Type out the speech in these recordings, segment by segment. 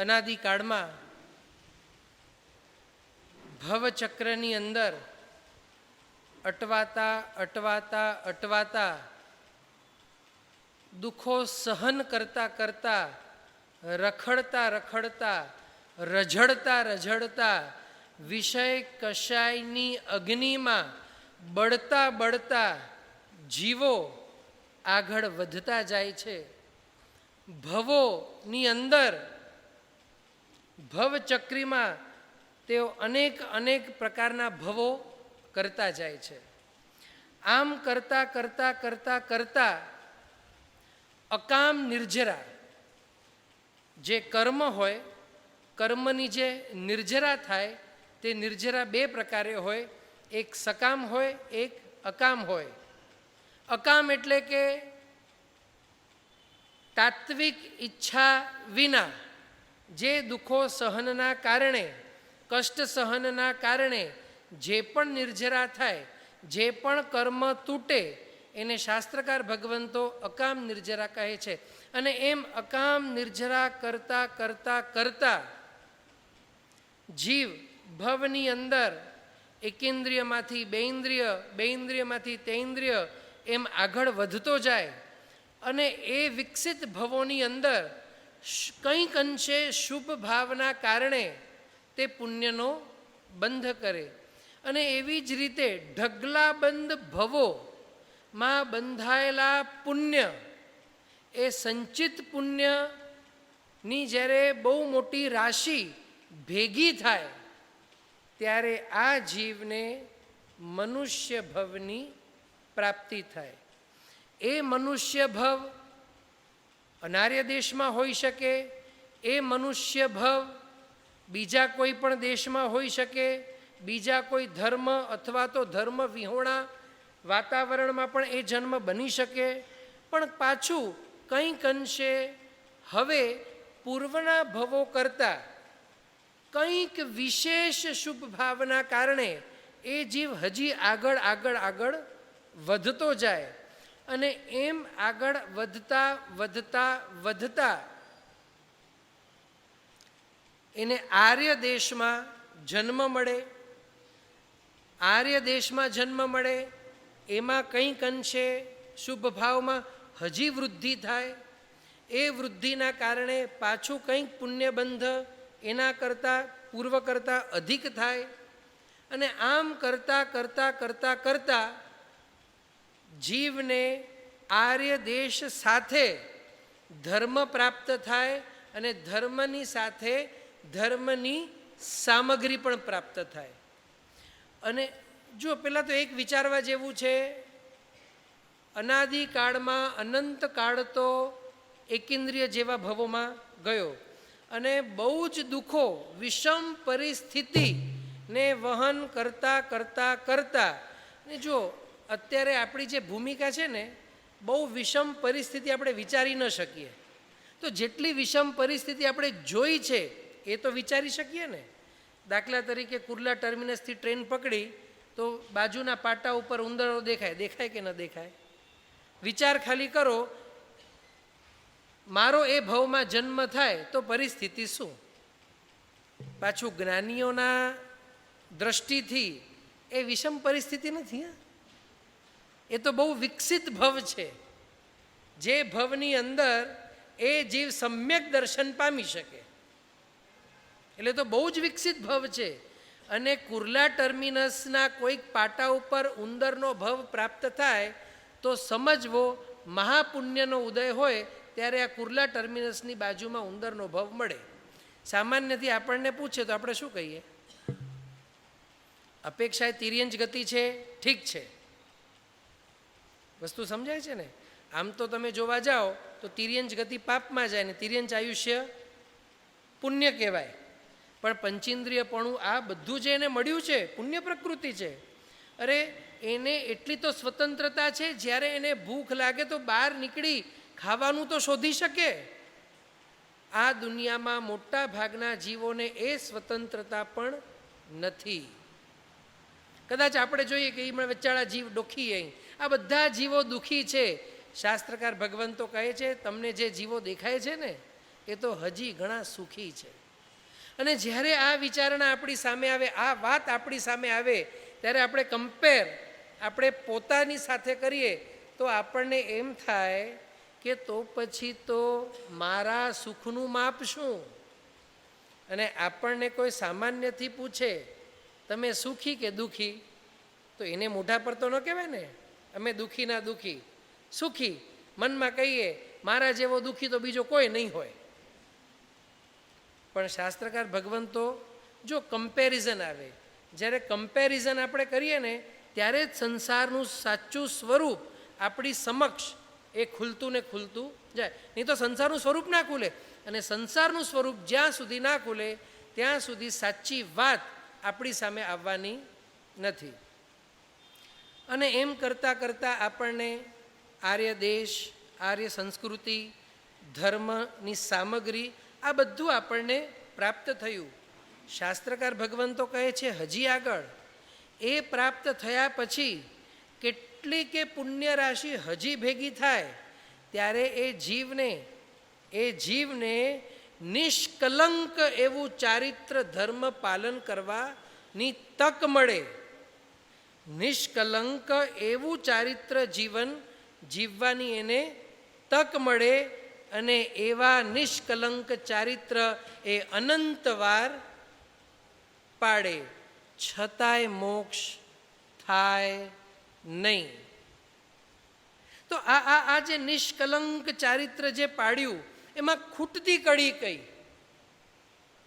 અનાદિકાળમાં ભવચક્રની અંદર અટવાતા અટવાતા અટવાતા દુઃખો સહન કરતા કરતા રખડતા રખડતા રઝળતા રઝળતા વિષય કશાયની અગ્નિમાં બળતા બળતા જીવો આગળ વધતા જાય છે. ભવોની અંદર ભવચક્રીમાં તેઓ અનેક અનેક પ્રકારના ભવો કરતા જાય છે. આમ કરતા કરતા કરતા કરતા અકામ નિર્જરા જે કર્મ હોય, કર્મની જે નિર્જરા થાય તે નિર્જરા બે પ્રકારે હોય, એક સકામ હોય, એક અકામ હોય. અકામ એટલે કે તાત્વિક ઈચ્છા વિના જે દુઃખો સહનના કારણે, કષ્ટ સહનના કારણે જે પણ નિર્જરા થાય, જે પણ કર્મ તૂટે એને શાસ્ત્રકાર ભગવંતો અકામ નિર્જરા કહે છે. અને એમ અકામ નિર્જરા કરતા કરતા કરતા જીવ ભવની અંદર એકેન્દ્રિયમાંથી બેઇન્દ્રિય, બેઇન્દ્રિયમાંથી તેઇન્દ્રિય એમ આગળ વધતો જાય અને એ વિકસિત ભવોની અંદર કંઈક અંશે શુભ ભાવના કારણે તે પુણ્યનો બંધ કરે. અને એવી જ રીતે ઢગલાબંધ ભવોમાં બંધાયેલા પુણ્ય, એ સંચિત પુણ્યની જ્યારે બહુ મોટી રાશિ ભેગી થાય ત્યારે આ જીવને મનુષ્ય ભવની પ્રાપ્તિ થાય. એ મનુષ્ય ભવ અનાર્ય દેશમાં હોઈ શકે, એ મનુષ્ય ભવ બીજા કોઈ પણ દેશમાં હોઈ શકે, બીજા કોઈ ધર્મ અથવા તો ધર્મ વિહોણા વાતાવરણમાં પણ એ જન્મ બની શકે. પણ પાછું કંઈક અંશે હવે પૂર્વના ભવો કરતાં કંઈક વિશેષ શુભ ભાવના કારણે એ જીવ હજી આગળ આગળ આગળ વધતો જાય. અને એમ આગળ વધતા વધતા વધતા એને આર્ય દેશમાં જન્મ મળે. આર્ય દેશમાં જન્મ મળે એમાં કંઈક અંશે શુભ ભાવમાં હજી વૃદ્ધિ થાય. એ વૃદ્ધિના કારણે પાછું કંઈક પુણ્યબંધ એના કરતાં પૂર્વ કરતાં અધિક થાય. અને આમ કરતાં કરતાં કરતાં કરતાં જીવને આર્ય દેશ સાથે ધર્મ પ્રાપ્ત થાય અને ધર્મની સાથે ધર્મની સામગ્રી પણ પ્રાપ્ત થાય. અને જો પહેલાં તો એક વિચારવા જેવું છે, અનાદિકાળમાં અનંતકાળ તો એકેન્દ્રિય જેવા ભવોમાં ગયો અને બહુ જ દુઃખો, વિષમ પરિસ્થિતિને વહન કરતાં કરતાં કરતાં, ને જો અત્યારે આપણી જે ભૂમિકા છે ને, બહુ વિષમ પરિસ્થિતિ આપણે વિચારી ન શકીએ. તો જેટલી વિષમ પરિસ્થિતિ આપણે જોઈ છે એ તો વિચારી શકીએ ને. દાખલા તરીકે કુર્લા ટર્મિનસથી ટ્રેન પકડી તો બાજુના પાટા ઉપર ઉંદરો દેખાય, દેખાય કે ન દેખાય? વિચાર ખાલી કરો, મારો એ ભવમાં જન્મ થાય તો પરિસ્થિતિ શું? પાછું જ્ઞાનીઓના દ્રષ્ટિથી એ વિષમ પરિસ્થિતિ નથી. એ તો બહુ વિકસિત ભવ છે, જે ભવની અંદર એ જીવ સમ્યક દર્શન પામી શકે. એટલે તો બહુ જ વિકસિત ભવ છે. અને કુર્લા ટર્મિનસના કોઈક પાટા ઉપર ઉંદરનો ભવ પ્રાપ્ત થાય તો સમજવો મહાપુણ્યનો ઉદય હોય ત્યારે આ કુર્લા ટર્મિનસની બાજુમાં ઉંદરનો ભવ મળે. સામાન્યથી આપણને પૂછે તો આપણે શું કહીએ? અપેક્ષાએ તિર્યંચ ગતિ છે, ઠીક છે, વસ્તુ સમજાય છે ને. આમ તો તમે જોવા જાઓ તો તિર્યંચ ગતિ પાપમાં જાય ને તિર્યંચ આયુષ્ય પુણ્ય કહેવાય. પણ પંચેન્દ્રિયપણું આ બધું જે એને મળ્યું છે પુણ્ય પ્રકૃતિ છે. અરે એને એટલી તો સ્વતંત્રતા છે, જ્યારે એને ભૂખ લાગે તો બહાર નીકળી ખાવાનું તો શોધી શકે. આ દુનિયામાં મોટા ભાગના જીવોને એ સ્વતંત્રતા પણ નથી. કદાચ આપણે જોઈએ કે એ વચ્ચાળા જીવ દુઃખી, અહીં આ બધા જીવો દુઃખી છે. શાસ્ત્રકાર ભગવંતો કહે છે તમને જે જીવો દેખાય છે ને એ તો હજી ઘણા સુખી છે. અને જ્યારે આ વિચારણા આપણી સામે આવે, આ વાત આપણી સામે આવે, ત્યારે આપણે કમ્પેર આપણે પોતાની સાથે કરીએ તો આપણને એમ થાય કે તો પછી તો મારા સુખનું માપ શું? અને આપણને કોઈ સામાન્યથી પૂછે તમે સુખી કે દુઃખી, તો એને મોઢા પર તો ન કહેવાય ને અમે દુઃખી ના દુઃખી, સુખી. મનમાં કહીએ મારા જેવો દુઃખી તો બીજો કોઈ નહીં હોય. પણ શાસ્ત્રકાર ભગવંતો જો કમ્પેરિઝન આવે, જ્યારે કમ્પેરિઝન આપણે કરીએ ને ત્યારે જ સંસારનું સાચું સ્વરૂપ આપણી સમક્ષ એ ખુલતું ને ખુલતું જાય. નહીં તો સંસારનું સ્વરૂપ ના ખુલે, અને સંસારનું સ્વરૂપ જ્યાં સુધી ના ખુલે ત્યાં સુધી સાચી વાત આપણી સામે આવવાની નથી. અને એમ કરતાં કરતાં આપણને આર્ય દેશ, આર્ય સંસ્કૃતિ, ધર્મની સામગ્રી આ બધું આપણને પ્રાપ્ત થયું. શાસ્ત્રકાર ભગવંતો કહે છે હજી આગળ એ પ્રાપ્ત થયા પછી કેટલી કે પુણ્ય રાશિ હજી ભેગી થાય ત્યારે એ જીવને નિષ્કલંક એવું ચારિત્ર ધર્મ પાલન કરવાની તક મળે. નિષ્કલંક એવું ચારિત્ર જીવન જીવવાની એને તક મળે. અને એવા નિષ્કલંક ચારિત્ર એ અનંતવાર પાડે, છતાંય મોક્ષ થાય નહીં. તો આ જે નિષ્કલંક ચારિત્ર જે પાડ્યું એમાં ખૂટતી કડી કઈ?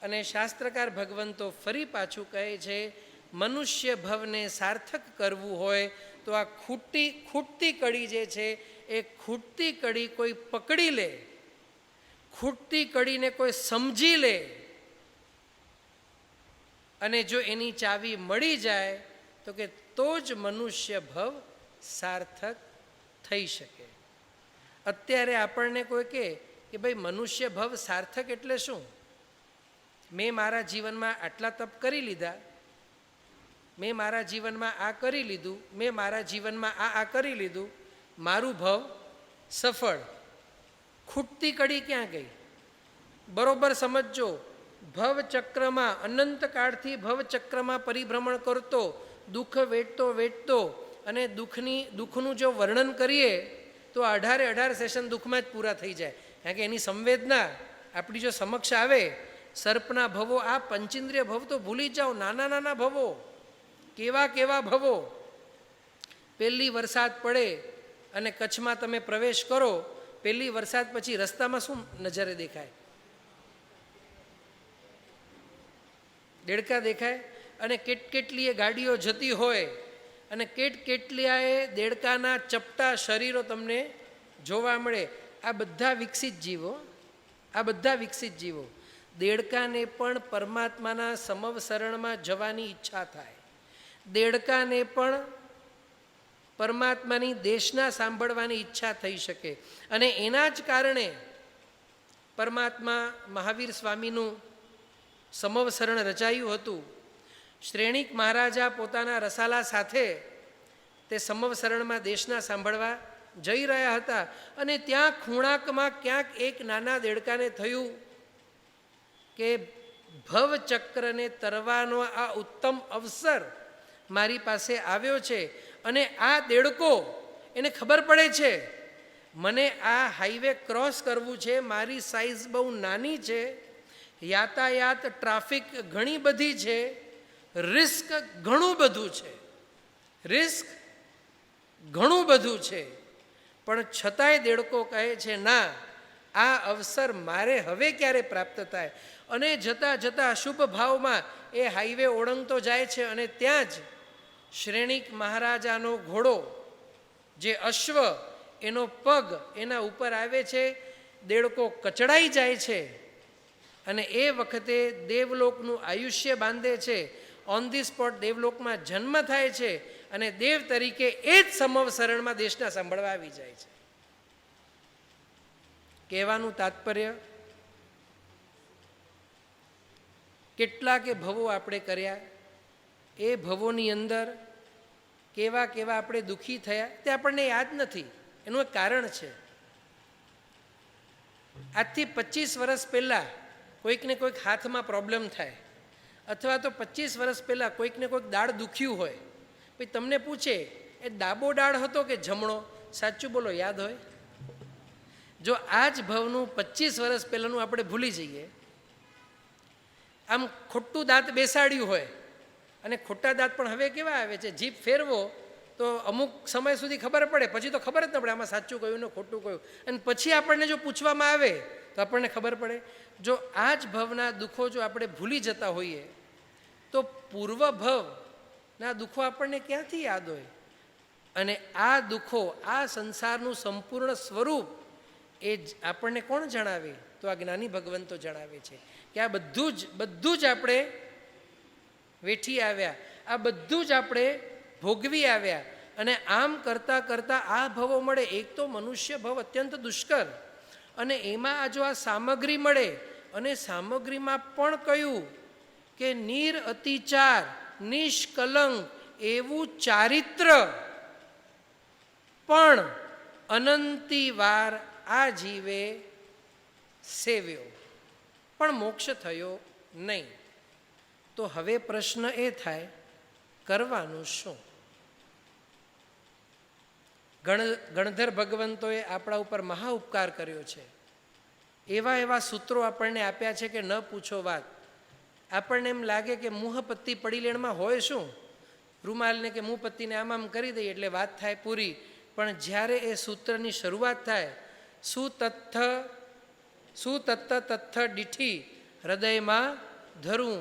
અને શાસ્ત્રકાર ભગવંતો ફરી પાછું કહે છે મનુષ્ય ભવને સાર્થક કરવું હોય તો આ ખૂટતી કડી જે છે એ ખૂટતી કડી કોઈ પકડી લે, ખૂટતી કડીને કોઈ સમજી લે, અને જો એની ચાવી મળી જાય તો કે તો જ મનુષ્ય ભવ સાર્થક થઈ શકે. અત્યારે આપણને કોઈ કહે કે ભાઈ મનુષ્ય ભવ સાર્થક એટલે શું? મેં મારા જીવનમાં આટલા તપ કરી લીધા, મેં મારા જીવનમાં આ કરી લીધું, મેં મારા જીવનમાં આ કરી લીધું, મારું ભવ સફળ. ખૂટતી કડી ક્યાં ગઈ? બરોબર સમજો. ભવચક્રમાં અનંતકાળથી ભવચક્રમાં પરિભ્રમણ કરતો, દુઃખ વેઠતો અને દુઃખનું જો વર્ણન કરીએ તો 18 સેશન દુઃખમાં જ પૂરા થઈ જાય. કારણ કે એની સંવેદના આપણી જો સમક્ષ આવે, સર્પના ભવો, આ પંચેન્દ્રિય ભવ તો ભૂલી જાઓ, નાના નાના ભવો, કેવા ભવો. પહેલી વરસાદ પડે અને કચ્છમાં તમે પ્રવેશ કરો, પહેલી વરસાદ પછી રસ્તામાં શું નજરે દેખાય? દેડકા દેખાય. અને કેટલીય ગાડીઓ જતી હોય અને કેટલીએ દેડકાના ચપટા શરીરો તમને જોવા મળે. આ બધા વિકસિત જીવો. દેડકાને પણ પરમાત્માના સમવસરણમાં જવાની ઈચ્છા થાય, દેડકાને પણ પરમાત્માની દેશના સાંભળવાની ઈચ્છા થઈ શકે. અને એના જ કારણે પરમાત્મા મહાવીર સ્વામીનું સમવસરણ રચાયું હતું. શ્રેણિક મહારાજા પોતાના રસાલા સાથે તે સમવસરણમાં દેશના સાંભળવા જઈ રહ્યા હતા. અને ત્યાં ખૂણાકમાં ક્યાંક એક નાના દેડકાને થયું કે ભવચક્રને તરવાનો આ ઉત્તમ અવસર મારી પાસે આવ્યો છે. અને આ દેડકો એને ખબર પડે છે મને આ હાઈવે ક્રોસ કરવું છે, મારી સાઈઝ બહુ નાની છે, યાતાયાત ટ્રાફિક ઘણી બધી છે, રિસ્ક ઘણું બધું છે. પણ છતાંય દેડકો કહે છે ના, આ અવસર મારે હવે ક્યારે પ્રાપ્ત થાય? અને જતાં શુભ ભાવમાં એ હાઈવે ઓળંગતો જાય છે. અને ત્યાં જ શ્રેણિક મહારાજાનો ઘોડો જે અશ્વ, એનો પગ એના ઉપર આવે છે, દેડકો કચડાઈ જાય છે. અને એ વખતે દેવલોકનું આયુષ્ય બાંધે છે, ઓન ધી સ્પોટ દેવલોકમાં જન્મ થાય છે. અને દેવ તરીકે એ જ સમવસરણમાં દેશના સાંભળવા આવી જાય છે. કહેવાનું તાત્પર્ય, કેટલાકે ભવો આપણે કર્યા, એ ભવોની અંદર કેવા આપણે દુઃખી થયા તે આપણને યાદ નથી. એનું એક કારણ છે. આજથી 25 વર્ષ પહેલાં કોઈકને કોઈક હાથમાં પ્રોબ્લેમ થાય, અથવા તો 25 વર્ષ પહેલાં કોઈકને કોઈક દાળ દુખ્યું હોય, પછી તમને પૂછે એ ડાબો દાળ હતો કે જમણો, સાચું બોલો, યાદ હોય? જો આ જ ભવનું 25 વર્ષ પહેલાંનું આપણે ભૂલી જઈએ, આમ ખોટું દાંત બેસાડ્યું હોય, અને ખોટા દાંત પણ હવે કેવા આવે છે, જીભ ફેરવો તો અમુક સમય સુધી ખબર પડે, પછી તો ખબર જ ન પડે આમાં સાચું કહ્યું ને ખોટું કહ્યું, અને પછી આપણને જો પૂછવામાં આવે તો આપણને ખબર પડે. જો આ જ ભવના દુઃખો જો આપણે ભૂલી જતા હોઈએ તો પૂર્વ ભવના દુઃખો આપણને ક્યાંથી યાદ હોય? અને આ દુઃખો, આ સંસારનું સંપૂર્ણ સ્વરૂપ એ જ આપણને કોણ જણાવે? તો આ જ્ઞાની ભગવંતો જણાવે છે કે આ બધું જ આપણે વેઠી આવ્યા, આ બધું જ આપણે ભોગવી આવ્યા, અને આમ કરતાં કરતાં આ ભવો મળે. એક તો મનુષ્ય ભવ અત્યંત દુષ્કર, અને એમાં આ જો આ સામગ્રી મળે, અને સામગ્રીમાં પણ કહ્યું કે નિર અતિચાર નિષ્કલંક એવું ચારિત્ર પણ અનંતી વાર આ જીવે સેવ્યો, પણ મોક્ષ થયો નહીં. તો હવે પ્રશ્ન એ થાય, કરવાનું શું? ગણધર ભગવંતોએ આપણા ઉપર મહા ઉપકાર કર્યો છે. એવા એવા સૂત્રો આપણને આપ્યા છે કે ન પૂછો વાત. આપણને એમ લાગે કે મુહપત્તી પડી લેણમાં હોય શું, રૂમાલને કે મુહપત્તીને આમ કરી દઈએ એટલે વાત થાય પૂરી. પણ જ્યારે એ સૂત્રની શરૂઆત થાય, સુતત્થ ડીઠી હૃદયમાં ધરું,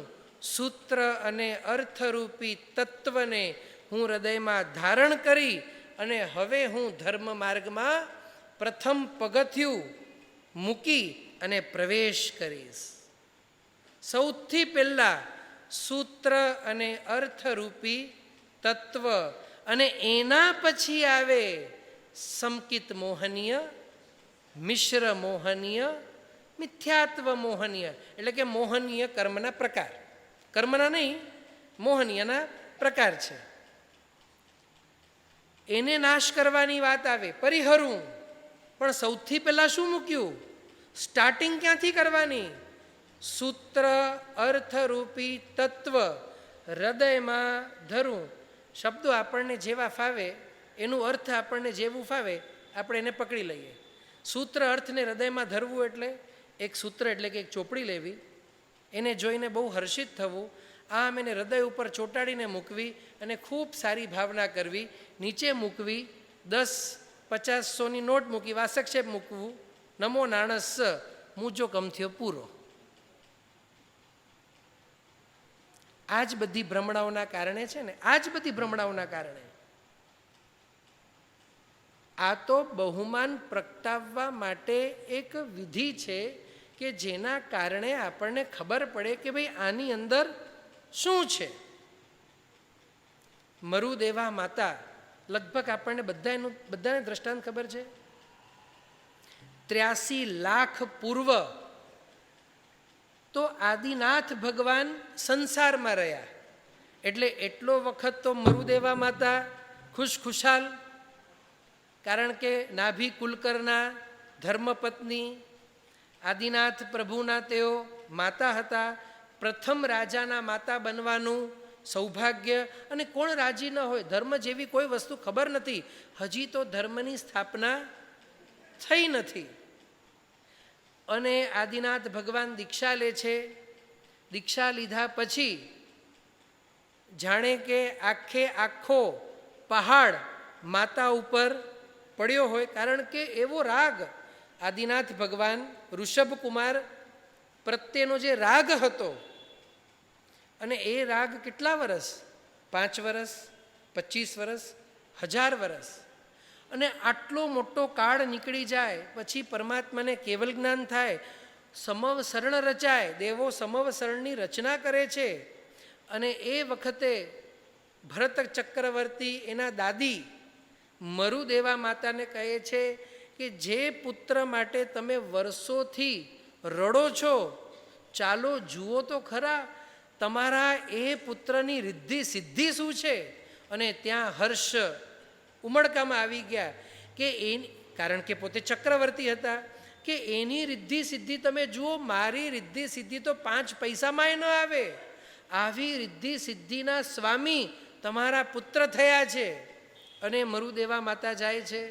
સૂત્ર અને અર્થરૂપી તત્વને હું હૃદયમાં ધારણ કરી અને હવે હું ધર્મ માર્ગમાં પ્રથમ પગથિયું મૂકી અને પ્રવેશ કરીશ. સૌથી પહેલાં સૂત્ર અને અર્થરૂપી તત્વ, અને એના પછી આવે સંકિત મોહનીય, મિશ્ર મોહનીય, મિથ્યાત્વ મોહનીય. એટલે કે મોહનીય કર્મના પ્રકાર, કર્મના નહીં, મોહનીયના પ્રકાર છે. એને નાશ કરવાની વાત આવે, પરિહરું. પણ સૌથી પહેલાં શું મૂક્યું? સ્ટાર્ટિંગ ક્યાંથી કરવાની? સૂત્ર અર્થરૂપી તત્વ હૃદયમાં ધરું. શબ્દો આપણને જેવા ફાવે, એનું અર્થ આપણને જેવું ફાવે આપણે એને પકડી લઈએ. સૂત્ર અર્થને હૃદયમાં ધરવું એટલે એક સૂત્ર એટલે કે એક ચોપડી લેવી, એને જોઈને બહુ હર્ષિત થવું, આમ એને હૃદય ઉપર ચોંટાડીને મૂકવી અને ખૂબ સારી ભાવના કરવી, નીચે મૂકવી, 10-50-100ની નોટ મૂકી વાસક્ષેપ મૂકવું, નમો નાણસ મૂજો કમથ્યો પૂરો. આ જ બધી ભ્રમણાઓના કારણે છે ને, આ જ બધી ભ્રમણાઓના કારણે. આ તો બહુમાન પ્રગટાવવા માટે એક વિધિ છે કે જેના કારણે આપણને ખબર પડે કે ભાઈ આની અંદર શું છે. મરુદેવા માતા, લગભગ આપણને બધાને દ્રષ્ટાંત ખબર છે. 83 લાખ પૂર્વ તો આદિનાથ ભગવાન સંસારમાં રહ્યા, એટલે એટલો વખત તો મરુદેવા માતા ખુશખુશાલ, કારણ કે નાભી કુલકરના ધર્મપત્ની આદિનાથ પ્રભુના તેઓ માતા હતા. પ્રથમ રાજાના માતા બનવાનું સૌભાગ્ય, અને કોણ રાજી ન હોય? ધર્મ જેવી કોઈ વસ્તુ ખબર નથી, હજી તો ધર્મની સ્થાપના થઈ નથી. અને આદિનાથ ભગવાન દીક્ષા લે છે. દીક્ષા લીધા પછી જાણે કે આખો પહાડ માતા ઉપર પડ્યો હોય, કારણ કે એવો રાગ આદિનાથ ભગવાન ઋષભકુમાર પ્રત્યેનો જે રાગ હતો, અને એ રાગ કેટલા વર્ષ? 5 વર્ષ, 25 વર્ષ, 1000 વર્ષ. અને આટલો મોટો કાળ નીકળી જાય પછી પરમાત્માને કેવલ જ્ઞાન થાય, સમવ શરણ રચાય, દેવો સમવ શરણની રચના કરે છે. અને એ વખતે ભરત ચક્રવર્તી એના દાદી મરુદેવા માતાને કહે છે કે જે પુત્ર માટે તમે વર્ષોથી રડો છો, ચાલો જુઓ તો ખરા તમારા એ પુત્રની રિદ્ધિ સિદ્ધિ શું છે. અને ત્યાં હર્ષ ઉમળકામાં આવી ગયા કે કારણ કે પોતે ચક્રવર્તી હતા, કે એની રિદ્ધિ સિદ્ધિ તમે જુઓ, મારી રિદ્ધિ સિદ્ધિ તો 5 પૈસામાંય ન આવે. આવી રિદ્ધિ સિદ્ધિના સ્વામી તમારા પુત્ર થયા છે અને મરુદેવા માતા જાય છે.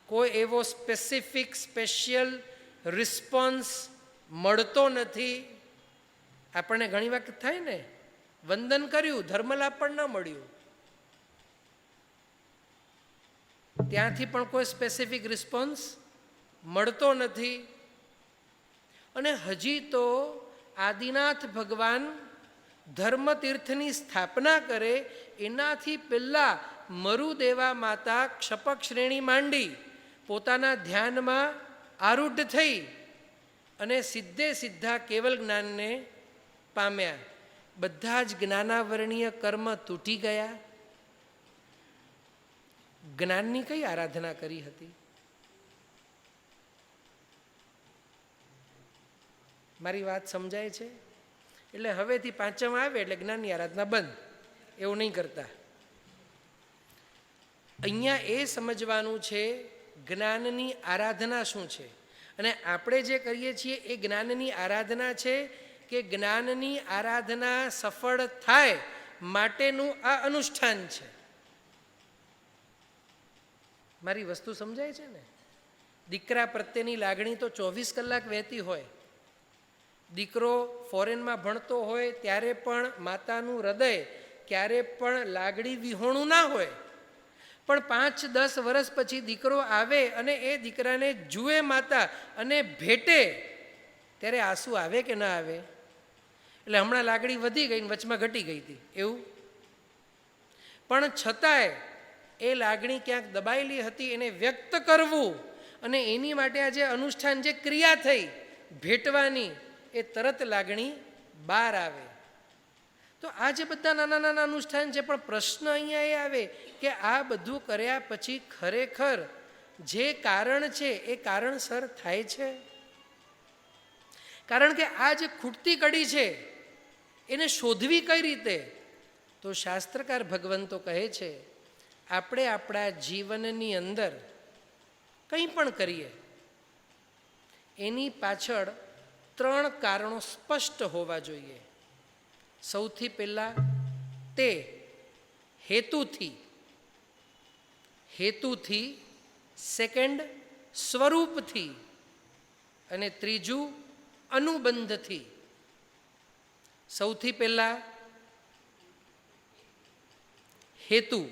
કોઈ એવો સ્પેસિફિક સ્પેશિયલ રિસ્પોન્સ મળતો નથી. આપણને ઘણી વખત થાય ને, વંદન કર્યું, ધર્મલાભ પણ ન મળ્યું, ત્યાંથી પણ કોઈ સ્પેસિફિક રિસ્પોન્સ મળતો નથી. અને હજી તો આદિનાથ ભગવાન ધર્મતીર્થની સ્થાપના કરે એનાથી પહેલાં મરુદેવા માતા ક્ષપક શ્રેણી માંડી પોતાના ધ્યાનમાં આરૂઢ થઈ અને સીધે સીધા કેવલ જ્ઞાનને પામ્યા. બધા જ જ્ઞાનાવરણીય કર્મ તૂટી ગયા. જ્ઞાનની કઈ આરાધના કરી હતી? મારી વાત સમજાય છે? એટલે હવેથી પાંચમ આવે એટલે જ્ઞાનની આરાધના બંધ, એવું નહીં કરતા. અહીંયા એ સમજવાનું છે જ્ઞાનની આરાધના શું છે. અને આપણે જે કરીએ છીએ એ જ્ઞાનની આરાધના છે કે જ્ઞાનની આરાધના સફળ થાય માટેનું આ અનુષ્ઠાન છે. મારી વસ્તુ સમજાય છે ને? દીકરા પ્રત્યેની લાગણી તો 24 કલાક વહેતી હોય. દીકરો ફોરેનમાં ભણતો હોય ત્યારે પણ માતાનું હૃદય ક્યારે પણ લાગણી વિહોણું ના હોય. પણ 5-10 વર્ષ પછી દીકરો આવે અને એ દીકરાને જુએ માતા અને ભેટે ત્યારે આંસુ આવે કે ના આવે? એટલે હમણાં લાગણી વધી ગઈ ને વચમાં ઘટી ગઈ હતી એવું. પણ છતાંય એ લાગણી ક્યાંક દબાયેલી હતી, એને વ્યક્ત કરવું અને એની માટે આ જે અનુષ્ઠાન, જે ક્રિયા થઈ ભેટવાની, એ તરત લાગણી બહાર આવે. તો આ જે બધા નાના નાના અનુષ્ઠાન છે, પણ પ્રશ્ન અહીંયા એ આવે કે આ બધું કર્યા પછી ખરેખર જે કારણ છે એ કારણસર થાય છે? કારણ કે આ જે ખૂટતી કડી છે એને શોધવી કઈ રીતે? તો શાસ્ત્રકાર ભગવંતો કહે છે આપણે આપણા જીવનની અંદર કંઈ પણ કરીએ એની પાછળ 3 કારણો સ્પષ્ટ હોવા જોઈએ. સૌથી પહેલાં તે હેતુથી, સેકન્ડ સ્વરૂપથી અને ત્રીજું અનુબંધથી. સૌથી પહેલાં હેતુ,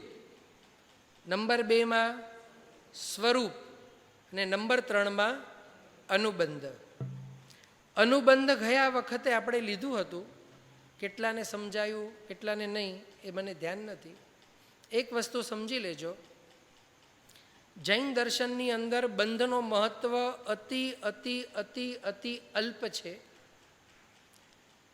નંબર 2માં સ્વરૂપ અને નંબર 3માં અનુબંધ. અનુબંધ ગયા વખતે આપણે લીધું હતું, કેટલાને સમજાયું કેટલાને નહીં એ મને ધ્યાન નથી. એક વસ્તુ સમજી લેજો, જૈન દર્શનની અંદર બંધનો મહત્વ અતિ અતિ અતિ અતિ અલ્પ છે.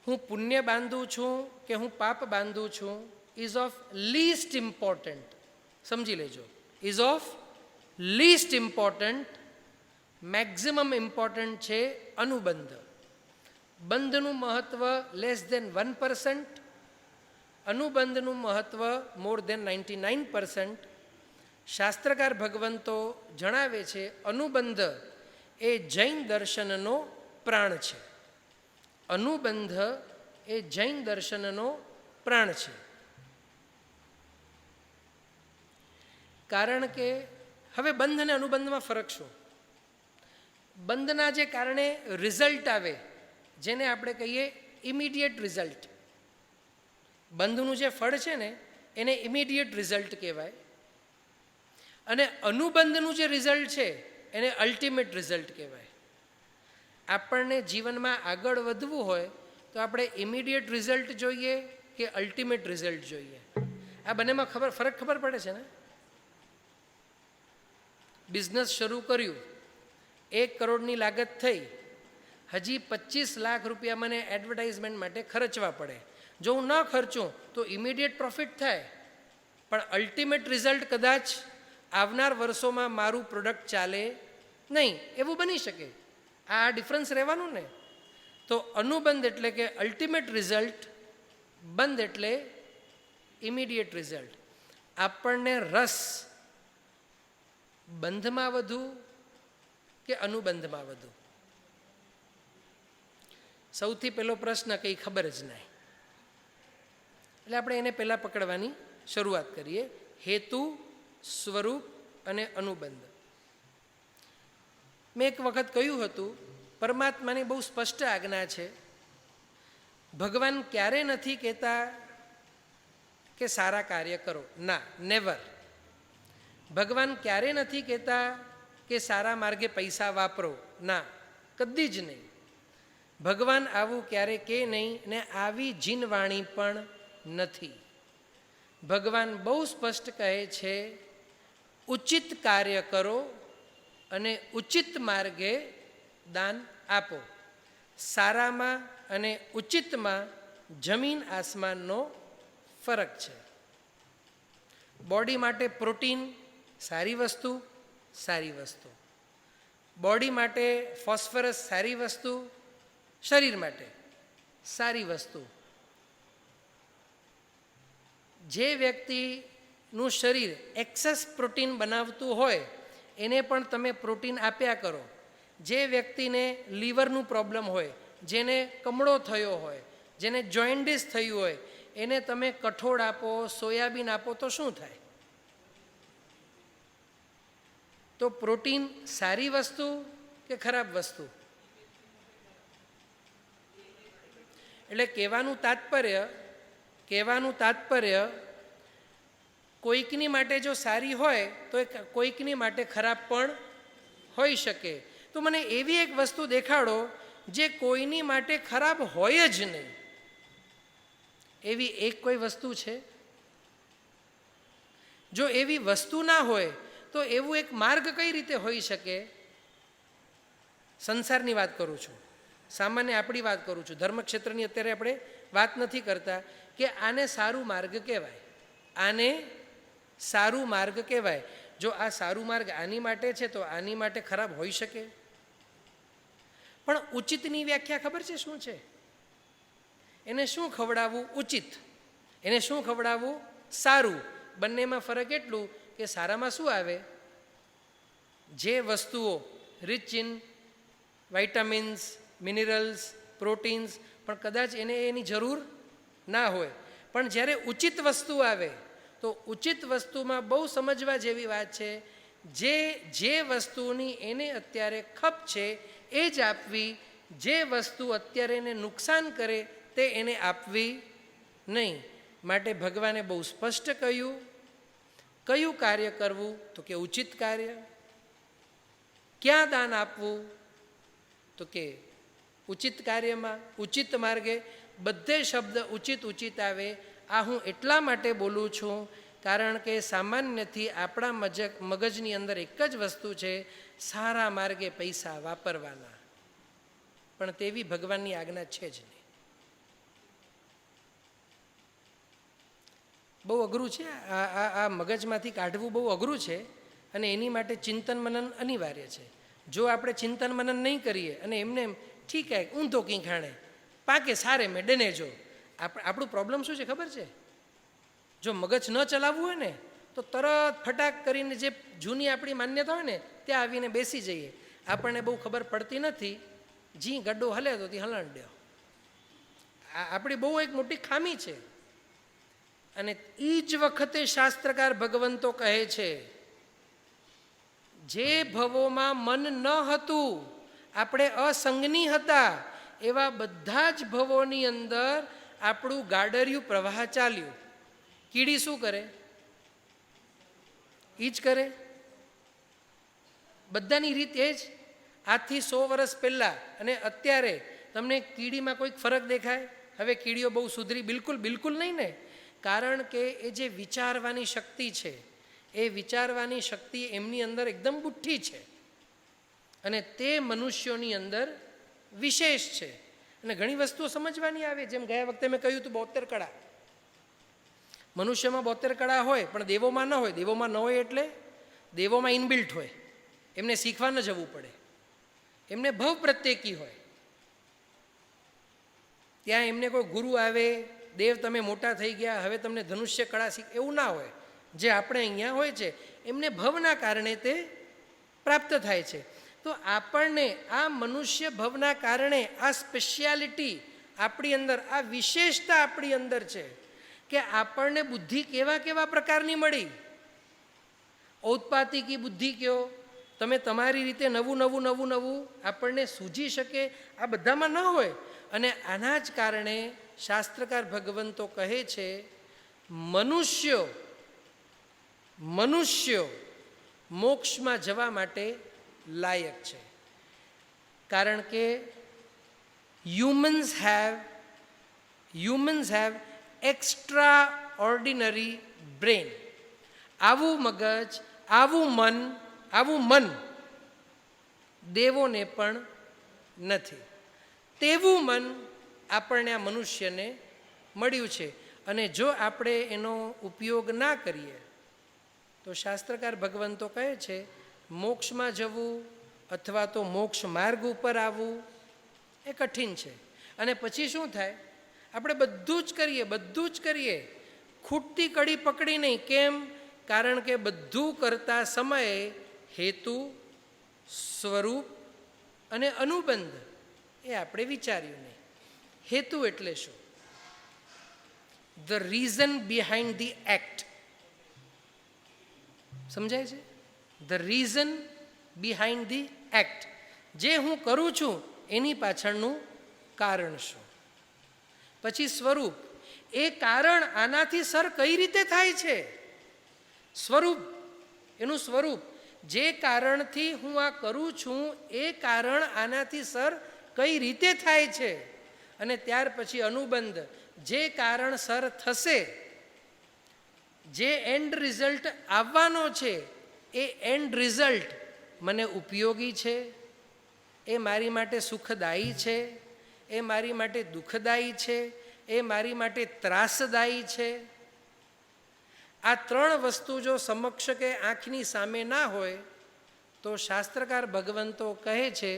હું પુણ્ય બાંધું છું કે હું પાપ બાંધું છું ઇઝ ઓફ લીસ્ટ ઇમ્પોર્ટન્ટ. સમજી લેજો, is of least important. Maximum important છે અનુબંધ. બંધનું મહત્વ લેસ ધેન 1%, અનુબંધનું મહત્વ મોર ધેન 99%. શાસ્ત્રકાર ભગવંતો જણાવે છે અનુબંધ એ જૈન દર્શનનો પ્રાણ છે. અનુબંધ એ જૈન દર્શનનો પ્રાણ છે. કારણ કે હવે બંધ અને અનુબંધમાં ફરક શું? બંધના જે કારણે રિઝલ્ટ આવે જેને આપણે કહીએ ઇમિડિયેટ રિઝલ્ટ, બંધનું જે ફળ છે ને એને ઇમિડિયેટ રિઝલ્ટ કહેવાય. અને અનુબંધનું જે રિઝલ્ટ છે એને અલ્ટિમેટ રિઝલ્ટ કહેવાય. આપણને જીવનમાં આગળ વધવું હોય તો આપણે ઇમિડિયેટ રિઝલ્ટ જોઈએ કે અલ્ટિમેટ રિઝલ્ટ જોઈએ? આ બંનેમાં ફરક ખબર પડે છે ને? બિઝનેસ શરૂ કર્યું, 1 કરોડની લાગત થઈ, હજી 25 લાખ રૂપિયા મને એડવર્ટાઇઝમેન્ટ માટે ખર્ચવા પડે. જો હું ન ખર્ચું તો ઇમિડિયેટ પ્રોફિટ થાય, પણ અલ્ટિમેટ રિઝલ્ટ કદાચ આવનાર વર્ષોમાં મારું પ્રોડક્ટ ચાલે નહીં, એવું બની શકે. આ ડિફરન્સ રહેવાનું ને. તો અનુબંધ એટલે કે અલ્ટિમેટ રિઝલ્ટ, બંધ એટલે ઇમિડિયેટ રિઝલ્ટ. આપણને રસ બંધમાં વધુ કે અનુબંધમાં વધુ? સૌથી પહેલો પ્રશ્ન કંઈ ખબર જ નહીં. એટલે આપણે એને પહેલાં પકડવાની શરૂઆત કરીએ. હેતુ, સ્વરૂપ અને અનુબંધ. મેં એક વખત કહ્યું હતું, પરમાત્માની બહુ સ્પષ્ટ આજ્ઞા છે. ભગવાન ક્યારે નથી કહેતા કે સારા કાર્ય કરો, ના, નેવર. ભગવાન ક્યારે નથી કહેતા કે સારા માર્ગે પૈસા વાપરો, ના, કદી જ નહીં. ભગવાન આવું ક્યારે કે નહીં, ને આવી જીનવાણી પણ નથી. ભગવાન બહુ સ્પષ્ટ કહે છે, ઉચિત કાર્ય કરો અને ઉચિત માર્ગે દાન આપો. સારામાં અને ઉચિતમાં જમીન આસમાનનો ફરક છે. બોડી માટે પ્રોટીન સારી વસ્તુ, સારી વસ્તુ. બોડી માટે ફોસ્ફરસ સારી વસ્તુ, શરીર માટે સારી વસ્તુ. જે વ્યક્તિનું શરીર એક્સેસ પ્રોટીન બનાવતું હોય એને પણ તમે પ્રોટીન આપ્યા કરો. જે વ્યક્તિને લીવરનું પ્રોબ્લેમ હોય, જેને કમળો થયો હોય, જેને જોઇન્ડિસ થયું હોય, એને તમે કઠોળ આપો, સોયાબીન આપો તો શું થાય? તો પ્રોટીન સારી વસ્તુ કે ખરાબ વસ્તુ? એટલે કહેવાનું તાત્પર્ય કોઈકની માટે જો સારી હોય તો એ કોઈકની માટે ખરાબ પણ હોઈ શકે. તો મને એવી એક વસ્તુ દેખાડો જે કોઈની માટે ખરાબ હોય જ નહીં. એવી એક કોઈ વસ્તુ છે? જો એવી વસ્તુ ના હોય તો એવું એક માર્ગ કઈ રીતે હોઈ શકે? સંસારની વાત કરું છું, સામાન્ય આપણી વાત કરું છું, ધર્મક્ષેત્રની અત્યારે આપણે વાત નથી કરતા કે આને સારું માર્ગ કહેવાય, આને સારું માર્ગ કહેવાય. જો આ સારું માર્ગ આની માટે છે તો આની માટે ખરાબ હોઈ શકે? પણ ઉચિતની વ્યાખ્યા ખબર છે શું છે? એને શું ખવડાવવું ઉચિત, એને શું ખવડાવવું સારું. બંનેમાં ફરક એટલું કે સારામાં શું આવે? જે વસ્તુઓ rich in vitamins, minerals, proteins, પણ કદાચ એને એની જરૂર ના હોય. પણ જ્યારે ઉચિત વસ્તુ આવે તો ઉચિત વસ્તુમાં બહુ સમજવા જેવી વાત છે. જે વસ્તુની એને અત્યારે ખપ છે એ જ આપવી, જે વસ્તુ અત્યારે એને નુકસાન કરે તે એને આપવી નહીં. માટે ભગવાને બહુ સ્પષ્ટ કહ્યું, કયું કાર્ય કરવું? તો કે ઉચિત કાર્ય. ક્યાં દાન આપવું? તો કે ઉચિત કાર્યમાં, ઉચિત માર્ગે. બધે શબ્દ ઉચિત ઉચિત આવે. આ હું એટલા માટે બોલું છું કારણ કે સામાન્યથી આપણા મગજની અંદર એક જ વસ્તુ છે, સારા માર્ગે પૈસા વાપરવાના. પણ તેવી ભગવાનની આજ્ઞા છે જ નહીં. બહુ અઘરું છે આ મગજમાંથી કાઢવું, બહુ અઘરું છે. અને એની માટે ચિંતન મનન અનિવાર્ય છે. જો આપણે ચિંતન મનન નહીં કરીએ અને એમને ઠીક હે ઊંધો કંઈ ખાણે પાકે સારે મેં ડને, જો આપણું પ્રોબ્લેમ શું છે ખબર છે? જો મગજ ન ચલાવવું હોય ને તો તરત ફટાક કરીને જે જૂની આપણી માન્યતા હોય ને ત્યાં આવીને બેસી જઈએ. આપણને બહુ ખબર પડતી નથી. જી ગડ્ડો હલે તો તે હલણ દો. આપણી બહુ એક મોટી ખામી છે. અને એ જ વખતે શાસ્ત્રકાર ભગવંતો કહે છે, જે ભવોમાં મન ન હતું, આપણે અસંગની હતા, એવા બધા જ ભવોની અંદર આપણું ગાડરિયું પ્રવાહ ચાલ્યું. કીડી શું કરે? એ જ કરે. બધાની રીત એ જ. આજથી 100 વર્ષ પહેલાં અને અત્યારે તમને કીડીમાં કોઈક ફરક દેખાય? હવે કીડીઓ બહુ સુધરી? બિલકુલ નહીં ને. કારણ કે એ જે વિચારવાની શક્તિ છે, એ વિચારવાની શક્તિ એમની અંદર એકદમ બુઠ્ઠી છે અને તે મનુષ્યોની અંદર વિશેષ છે. અને ઘણી વસ્તુઓ સમજવાની આવે. જેમ ગયા વખતે મેં કહ્યું હતું 72 કળા. મનુષ્યમાં 72 કળા હોય પણ દેવોમાં ન હોય. દેવોમાં ન હોય એટલે દેવોમાં ઇનબિલ્ટ હોય, એમને શીખવા ન જવું પડે. એમને ભવ પ્રત્યેકી હોય. ત્યાં એમને કોઈ ગુરુ આવે, દેવ તમે મોટા થઈ ગયા હવે તમને ધનુષ્ય કળા શીખ, એવું ના હોય. જે આપણે અહીંયા હોય છે એમને ભવના કારણે તે પ્રાપ્ત થાય છે. તો તો આપણને આ મનુષ્ય ભવના કારણે આ સ્પેશિયાલિટી આપણી અંદર, આ વિશેષતા આપણી અંદર છે કે આપણને બુદ્ધિ કેવા કેવા પ્રકારની મળી. ઔત્પાતિકી બુદ્ધિ કયો, તમે તમારી રીતે નવું નવું નવું નવું આપણને સૂઝી શકે, આ બધામાં ન હોય. અને આના જ કારણે શાસ્ત્રકાર ભગવંતો કહે છે મનુષ્યો મોક્ષમાં જવા માટે લાયક છે. કારણ કે humans have extra ordinary brain. આવું મગજ, આવું મન દેવોને પણ નથી. તેવું મન આપણને આ મનુષ્યને મળ્યું છે. અને જો આપણે એનો ઉપયોગ ના કરીએ તો શાસ્ત્રકાર ભગવંતો કહે છે મોક્ષમાં જવું અથવા તો મોક્ષ માર્ગ ઉપર આવવું એ કઠિન છે. અને પછી શું થાય, આપણે બધું જ કરીએ, ખૂટતી કડી પકડી નહીં. કેમ? કારણ કે બધું કરતા સમયે હેતુ, સ્વરૂપ અને અનુબંધ એ આપણે વિચાર્યું નહીં. હેતુ એટલે શું? The reason behind the act. સમજાય છે? The reason behind the act. જે હું કરું છું એની પાછળનું કારણ શું? પછી સ્વરૂપ. એ કારણ આનાથી સર કઈ રીતે થાય છે? સ્વરૂપ, એનું સ્વરૂપ. જે કારણથી હું આ કરું છું એ કારણ આનાથી સર કઈ રીતે થાય છે? અને ત્યાર પછી અનુબંધ. જે કારણસર થશે, જે એન્ડ રિઝલ્ટ આવવાનો છે એ એન્ડ રિઝલ્ટ મને ઉપયોગી છે, એ મારી માટે સુખદાયી છે, એ મારી માટે દુઃખદાયી છે, એ મારી માટે ત્રાસદાયી છે. આ ત્રણ વસ્તુ જો સમક્ષ કે આંખની સામે ના હોય તો શાસ્ત્રકાર ભગવંતો કહે છે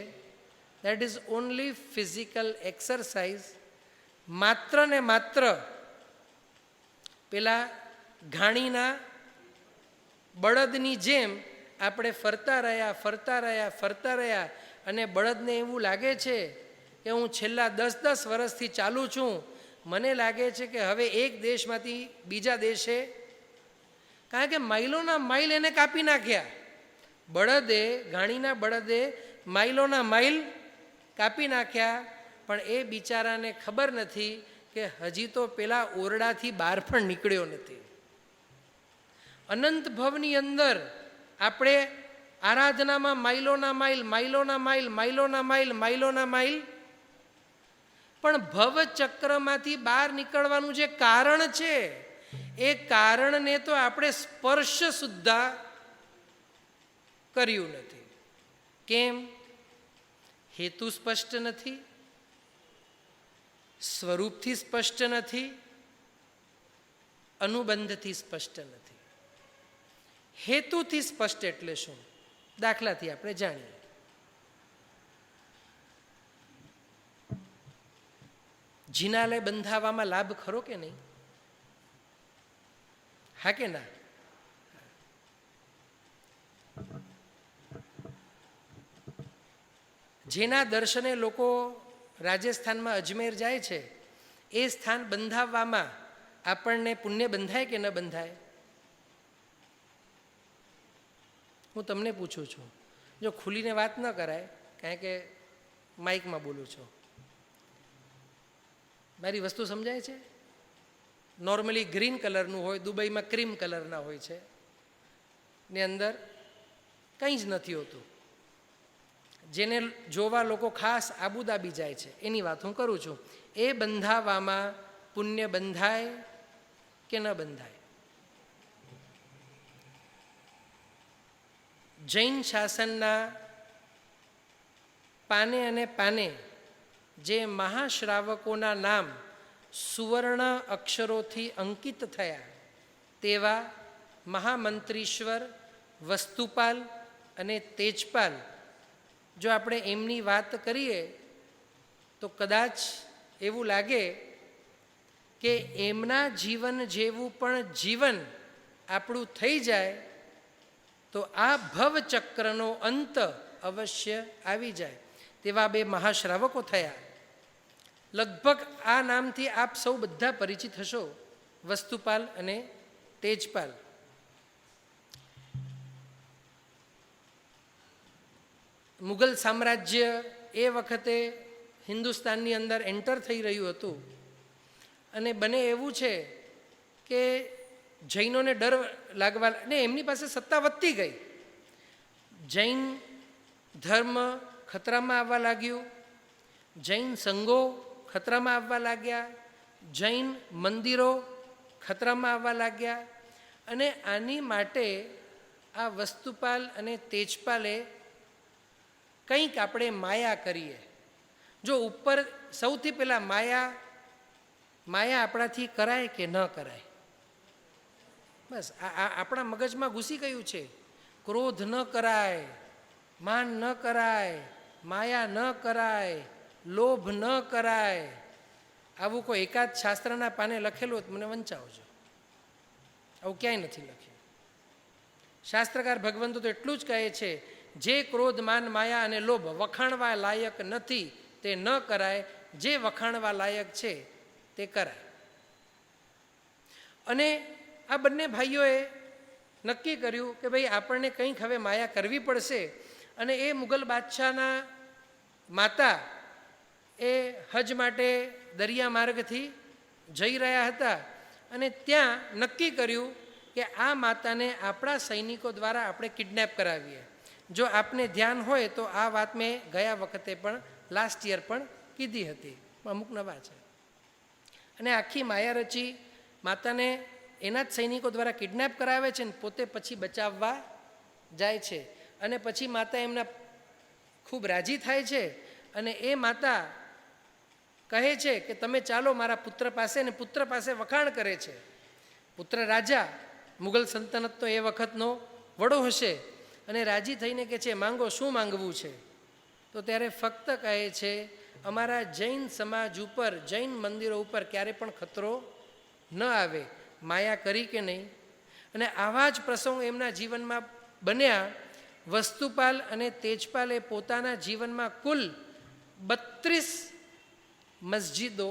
that is only physical exercise. માત્ર ને માત્ર પેલા ઘાણીના બળદની જેમ આપણે ફરતા રહ્યા અને બળદને એવું લાગે છે કે હું છેલ્લા 10 વર્ષથી ચાલું છું, મને લાગે છે કે હવે એક દેશમાંથી બીજા દેશે, કારણ કે માઇલોના માઇલ એને કાપી નાખ્યા. ઘાણીના બળદે માઇલોના માઇલ કાપી નાખ્યા. પણ એ બિચારાને ખબર નથી કે હજી તો પેલા ઓરડાથી બહાર પણ નીકળ્યો નથી. અનંત ભવની અંદર આપણે આરાધનામાં માઇલોના માઇલ, પણ ભવચક્રમાંથી બહાર નીકળવાનું જે કારણ છે એ કારણને તો આપણે સ્પર્શ સુદ્ધા કર્યું નથી. કેમ? હેતુ સ્પષ્ટ નથી, સ્વરૂપથી સ્પષ્ટ નથી, અનુબંધથી સ્પષ્ટ નથી. હેતુથી સ્પષ્ટ એટલે શું? દાખલાથી આપણે જાણીએ. જિનાલય બંધાવવામાં લાભ ખરો કે નહીં? હા કે ના? જેના દર્શને લોકો રાજસ્થાનમાં અજમેર જાય છે, એ સ્થાન બંધાવવામાં આપણને પુણ્ય બંધાય કે ન બંધાય? હું તમને પૂછું છું. જો ખુલીને વાત ન કરાય, કારણ કે માઇકમાં બોલું છું. મારી વસ્તુ સમજાય છે? નોર્મલી ગ્રીન કલરનું હોય, દુબઈમાં ક્રીમ કલરના હોય છે, ને અંદર કંઈ જ નથી હોતું. જેને જોવા લોકો ખાસ આબુદાબી જાય છે એની વાત હું કરું છું. એ બંધાવવામાં પુણ્ય બંધાય કે ન બંધાય? જૈન શાસનના પાને અને પાને જે મહાશ્રાવકોના નામ સુવર્ણ અક્ષરોથી અંકિત થયા તેવા મહામંત્રીશ્વર, વસ્તુપાલ અને તેજપાલ, જો આપણે એમની વાત કરીએ તો કદાચ એવું લાગે કે એમના જીવન જેવું પણ જીવન આપણું થઈ જાય તો આ ભવચક્રનો અંત અવશ્ય આવી જાય તેવા બે મહાશ્રાવકો થયા. લગભગ આ નામથી આપ સૌ બધા પરિચિત હશો, વસ્તુપાલ અને તેજપાલ. મુગલ સામ્રાજ્ય એ વખતે હિન્દુસ્તાનની અંદર એન્ટર થઈ રહ્યું હતું અને બને એવું છે કે જૈનોને ડર લાગવા ને એમની પાસે સત્તા વધતી ગઈ. જૈન ધર્મ ખતરામાં આવવા લાગ્યું, જૈન સંઘો ખતરામાં આવવા લાગ્યા, જૈન મંદિરો ખતરામાં આવવા લાગ્યા. અને આની માટે આ વસ્તુપાલ અને તેજપાલે કંઈક આપણે માયા કરીએ. જો ઉપર સૌથી પહેલાં માયા આપણાથી કરાય કે ન કરાય? બસ આપણા મગજમાં ઘૂસી ગયું છે. ક્રોધ ન કરાય, માન ન કરાય, માયા ન કરાય, લોભ ન કરાય. આવું કોઈ એકાદ શાસ્ત્રના પાને લખેલું હોય મને વંચાવજો. આવું ક્યાંય નથી લખ્યું. શાસ્ત્રકાર ભગવંતો તો એટલું જ કહે છે, જે ક્રોધ માન માયા અને લોભ વખાણવા લાયક નથી તે ન કરાય, જે વખાણવા લાયક છે તે કરાય. અને આ બંને ભાઈઓએ નક્કી કર્યું કે ભાઈ આપણને કંઈક હવે માયા કરવી પડશે. અને એ મુગલ બાદશાહના માતા એ હજ માટે દરિયા માર્ગથી જઈ રહ્યા હતા અને ત્યાં નક્કી કર્યું કે આ માતાને આપણા સૈનિકો દ્વારા આપણે કિડનેપ કરાવીએ. જો આપને ધ્યાન હોય તો આ વાત મેં ગયા વખતે પણ લાસ્ટ યર પણ કીધી હતી, અમુક નવા છે. અને આખી માયા રચી માતાને એના જ સૈનિકો દ્વારા કિડનેપ કરાવે છે ને પોતે પછી બચાવવા જાય છે. અને પછી માતા એમના ખૂબ રાજી થાય છે અને એ માતા કહે છે કે તમે ચાલો મારા પુત્ર પાસે, ને પુત્ર પાસે વખાણ કરે છે. પુત્ર રાજા, મુગલ સલ્તનત તો એ વખતનો વડો હશે, અને રાજી થઈને કે છે માંગો, શું માંગવું છે? તો ત્યારે ફક્ત કહે છે અમારા જૈન સમાજ ઉપર, જૈન મંદિરો ઉપર ક્યારે પણ ખતરો ન આવે. માયા કરી કે નહીં? અને આવા જ પ્રસંગો એમના જીવનમાં બન્યા. વસ્તુપાલ અને તેજપાલે પોતાના જીવનમાં કુલ 32 મસ્જિદો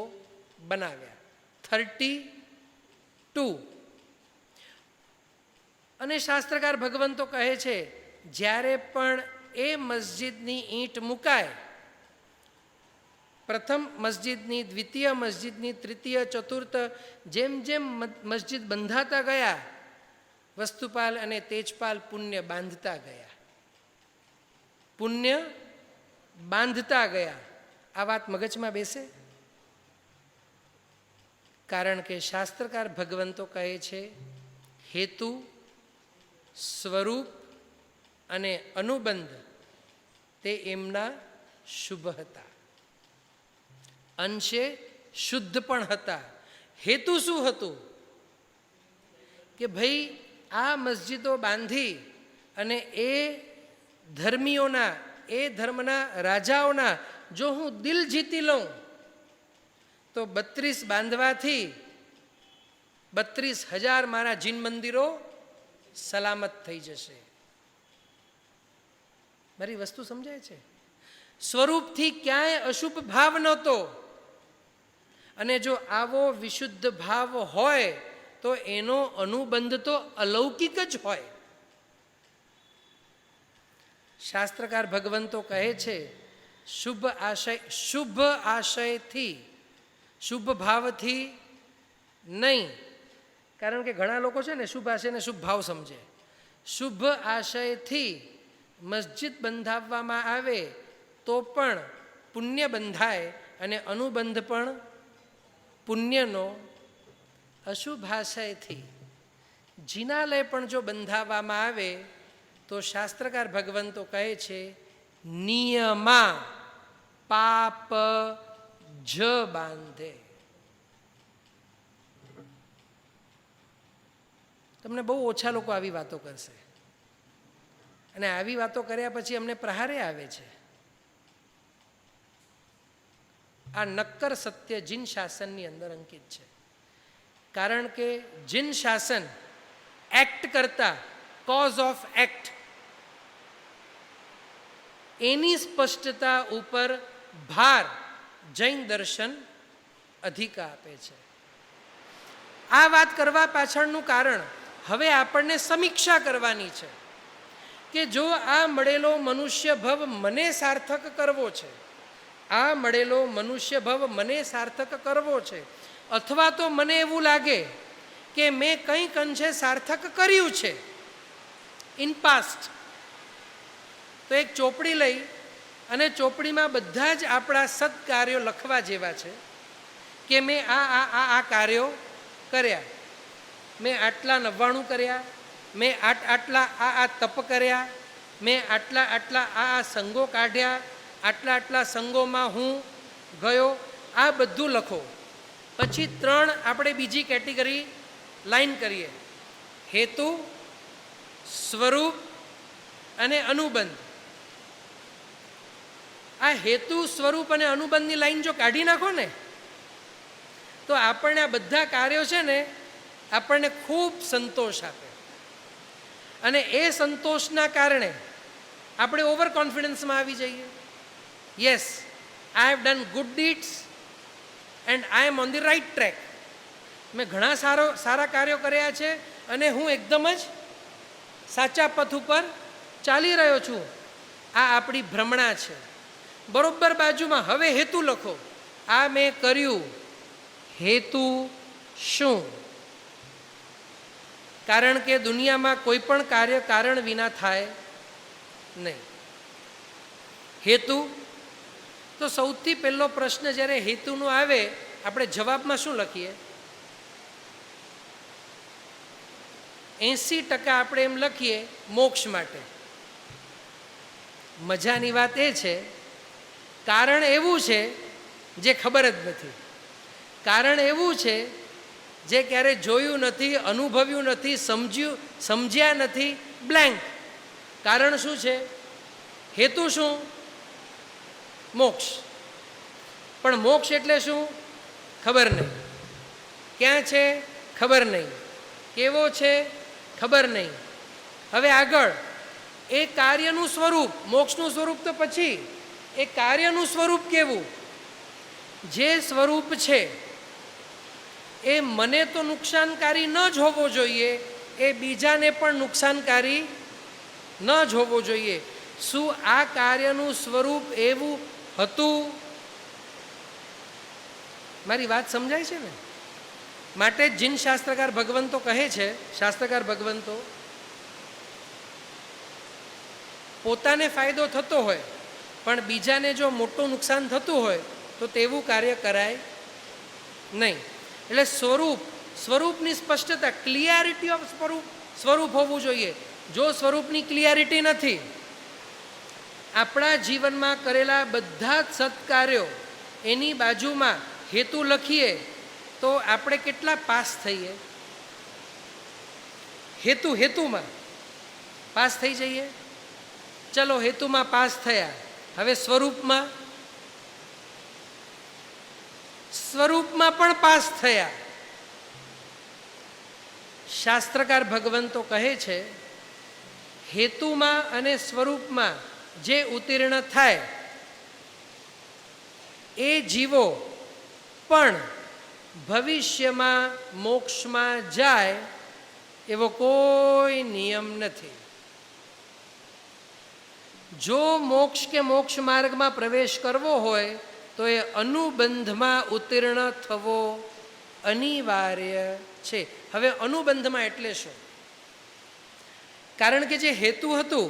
બનાવ્યા, 32. અને શાસ્ત્રકાર ભગવંતો કહે છે જ્યારે પણ એ મસ્જિદની ઈંટ મુકાય, પ્રથમ મસ્જિદની, દ્વિતીય મસ્જિદની, તૃતીય, ચતુર્થ, જેમ જેમ મસ્જિદ બંધાતા ગયા વસ્તુપાલ અને તેજપાલ પુણ્ય બાંધતા ગયા, પુણ્ય બાંધતા ગયા. આ વાત મગજમાં બેસે? કારણ કે શાસ્ત્રકાર ભગવંતો કહે છે હેતુ, સ્વરૂપ અને અનુબંધ તે એમના શુભ હતા, અંશે શુદ્ધ પણ હતા. હેતુ શું હતું? કે ભાઈ આ મસ્જિદો બાંધી અને એ ધર્મીઓના, એ ધર્મના રાજાઓના જો હું દિલ જીતી લઉં તો 32 બાંધવાથી 32,000 મારા જીન મંદિરો સલામત થઈ જશે. મારી વસ્તુ સમજાય છે? સ્વરૂપથી ક્યાંય અશુભ ભાવ નહોતો. અને જો આવો વિશુદ્ધ ભાવ હોય તો એનો અનુબંધ તો અલૌકિક જ હોય. શાસ્ત્રકાર ભગવંતો કહે છે શુભ આશયથી, શુભ ભાવથી નહીં. કારણ કે ઘણા લોકો છે ને શુભ આશયને શુભ ભાવ સમજે. શુભ આશયથી મસ્જિદ બંધાવવામાં આવે તો પણ પુણ્ય બંધાય અને અનુબંધ પણ પુણ્યનો. અશુભ આશયથી જિનાલય પણ જો બંધાવવામાં આવે તો શાસ્ત્રકાર ભગવંતો કહે છે નિયમા પાપ જ બાંધે. તમને બહુ ઓછા લોકો આવી વાતો કરશે, અને આવી વાતો કર્યા પછી અમને પ્રહારે આવે છે. આ નક્કર સત્ય જીન શાસનની અંદર અંકિત છે. કારણ કે જીન શાસન એક્ટ કરતા, કોઝ ઓફ એક્ટ, એની સ્પષ્ટતા ઉપર ભાર જૈન દર્શન અધિક આપે છે. આ વાત કરવા પાછળનું કારણ હવે આપણને સમીક્ષા કરવાની છે કે જો આ મળેલો મનુષ્ય ભવ મને સાર્થક કરવો છે, આ મળેલો મનુષ્ય ભવ મને સાર્થક કરવો છે, અથવા તો મને એવું લાગે કે મેં કંઈક અંશે સાર્થક કર્યું છે ઇન પાસ્ટ, તો એક ચોપડી લઈ અને ચોપડીમાં બધા જ આપણા સત્કાર્યો લખવા જેવા છે કે મેં આ કાર્યો કર્યા, મેં આટલા 99 કર્યા, મેં આટલા આ તપ કર્યા, મેં આટલા આ સંગો કાઢ્યા, આટલા સંગોમાં હું ગયો, આ બધું લખો. પછી 3 આપણે બીજી કેટેગરી લાઈન કરીએ: હેતુ, સ્વરૂપ અને અનુબંધ. આ હેતુ, સ્વરૂપ અને અનુબંધની લાઈન જો કાઢી નાખો ને તો આપણને આ બધા કાર્યો છે ને આપણને ખૂબ સંતોષ આપે, અને એ સંતોષના કારણે આપણે ઓવર કોન્ફિડન્સમાં આવી જઈએ. Yes, I have done good deeds and I am on the right track. મેં ઘણા સારા કાર્યો કર્યા છે અને હું એકદમ જ સાચા પથ ઉપર ચાલી રહ્યો છું. આ આપણી ભ્રમણા છે. બરોબર બાજુમાં હવે હેતુ લખો. આ મેં કર્યું, હેતુ શું? કારણ કે દુનિયામાં કોઈ પણ કાર્ય કારણ વિના થાય નહીં. હેતુ તો સૌથી પહેલો પ્રશ્ન જ્યારે હેતુનો આવે, આપણે જવાબમાં શું લખીએ? 80% આપણે એમ લખીએ મોક્ષ માટે. મજાની વાત એ છે, કારણ એવું છે જે ખબર જ નથી, કારણ એવું છે જે ક્યારે જોયું નથી, અનુભવ્યું નથી, સમજ્યા નથી, બ્લેન્ક. કારણ શું છે? હેતુ શું? મોક્ષ. પણ મોક્ષ એટલે શું? ખબર નહીં. ક્યાં છે? ખબર નહીં. કેવો છે? ખબર નહીં. હવે આગળ એ કાર્યનું સ્વરૂપ, મોક્ષનું સ્વરૂપ તો પછી, એ કાર્યનું સ્વરૂપ કેવું? જે સ્વરૂપ છે એ મને તો નુકસાનકારી ન જ હોવો જોઈએ, એ બીજાને પણ નુકસાનકારી ન જ હોવો જોઈએ. શું આ કાર્યનું સ્વરૂપ એવું હતું? મારી વાત સમજાય છે ને? માટે જ જીન શાસ્ત્રકાર ભગવંતો કહે છે, શાસ્ત્રકાર ભગવંતો, પોતાને ફાયદો થતો હોય પણ બીજાને જો મોટું નુકસાન થતું હોય તો તેવું કાર્ય કરાય નહીં. એટલે સ્વરૂપની સ્પષ્ટતા, ક્લિયરિટી ઓફ સ્વરૂપ હોવું જોઈએ. જો સ્વરૂપની ક્લિયરિટી નથી, આપણા જીવનમાં કરેલા બધા જ સત્કાર્યો એની બાજુમાં હેતુ લખીએ તો આપણે કેટલા પાસ થઈએ? હેતુમાં પાસ થઈ જઈએ. ચલો, હેતુમાં પાસ થયા. હવે સ્વરૂપમાં પણ પાસ થયા. શાસ્ત્રકાર ભગવંતો કહે છે, હેતુમાં અને સ્વરૂપમાં જે ઉત્તીર્ણ થાય એ જીવો પણ ભવિષ્યમાં મોક્ષમાં જાય એવો કોઈ નિયમ નથી. જો મોક્ષ કે મોક્ષ માર્ગમાં પ્રવેશ કરવો હોય તો એ અનુબંધમાં ઉત્તીર્ણ થવો અનિવાર્ય છે. હવે અનુબંધમાં એટલે શું? કારણ કે જે હેતુ હતું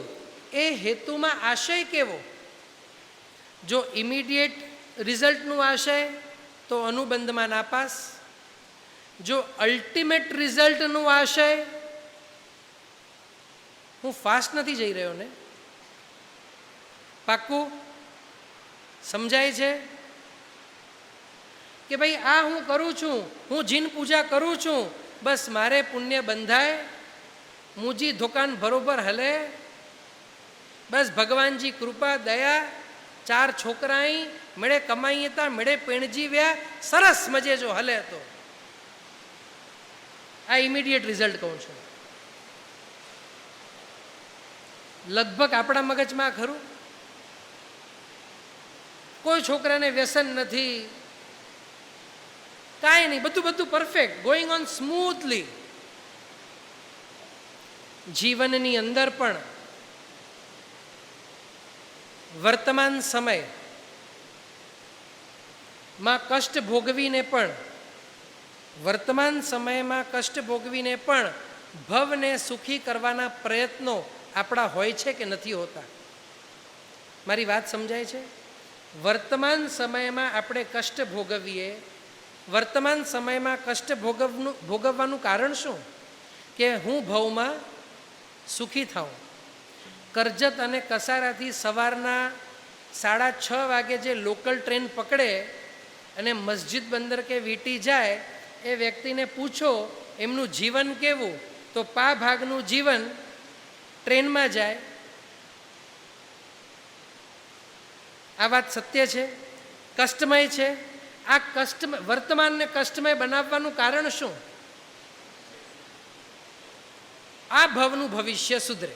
એ હેતુમાં આશય કેવો? જો ઇમિડિયેટ રિઝલ્ટનું આશય તો અનુબંધમાં નાપાસ. જો અલ્ટિમેટ રિઝલ્ટનું આશય, હું ફાસ્ટ નથી જઈ રહ્યો ને? પાક્કું સમજાય છે કે ભાઈ આ હું કરું છું, હું જીન પૂજા કરું છું, બસ મારે પુણ્ય બંધાય, મુજી દુકાન બરોબર હલે, બસ ભગવાનજી કૃપા દયા, 4 છોકરાઈ મેળે કમાઈએ તા, મેળે પેણજી વ્યા, સરસ મજે જો હલે તો આ ઇમિડિયેટ રિઝલ્ટ કહું છું. લગભગ આપણા મગજમાં ખરું કોઈ છોકરાને વ્યસન નથી, કાંઈ નહીં, બધું પરફેક્ટ, ગોઈંગ ઓન સ્મૂથલી. જીવનની અંદર પણ વર્તમાન સમયમાં કષ્ટ ભોગવીને પણ ભવને સુખી કરવાના પ્રયત્નો આપણા હોય છે કે નથી હોતા? મારી વાત સમજાય છે? વર્તમાન સમયમાં આપણે કષ્ટ ભોગવીએ, વર્તમાન સમયમાં કષ્ટ ભોગવવાનું કારણ શું? કે હું ભવમાં સુખી થાઉં. કરજત અને કસારાથી સવારના 6:30 વાગે જે લોકલ ટ્રેન પકડે અને મસ્જિદ બંદર કે વીટી જાય, એ વ્યક્તિને પૂછો એમનું જીવન કેવું, તો પા ભાગનું જીવન ટ્રેનમાં જાય. આ વાત સત્ય છે, કષ્ટમય છે. આ વર્તમાનને કષ્ટમય બનાવવાનું કારણ શું? આ ભવનું ભવિષ્ય સુધરે,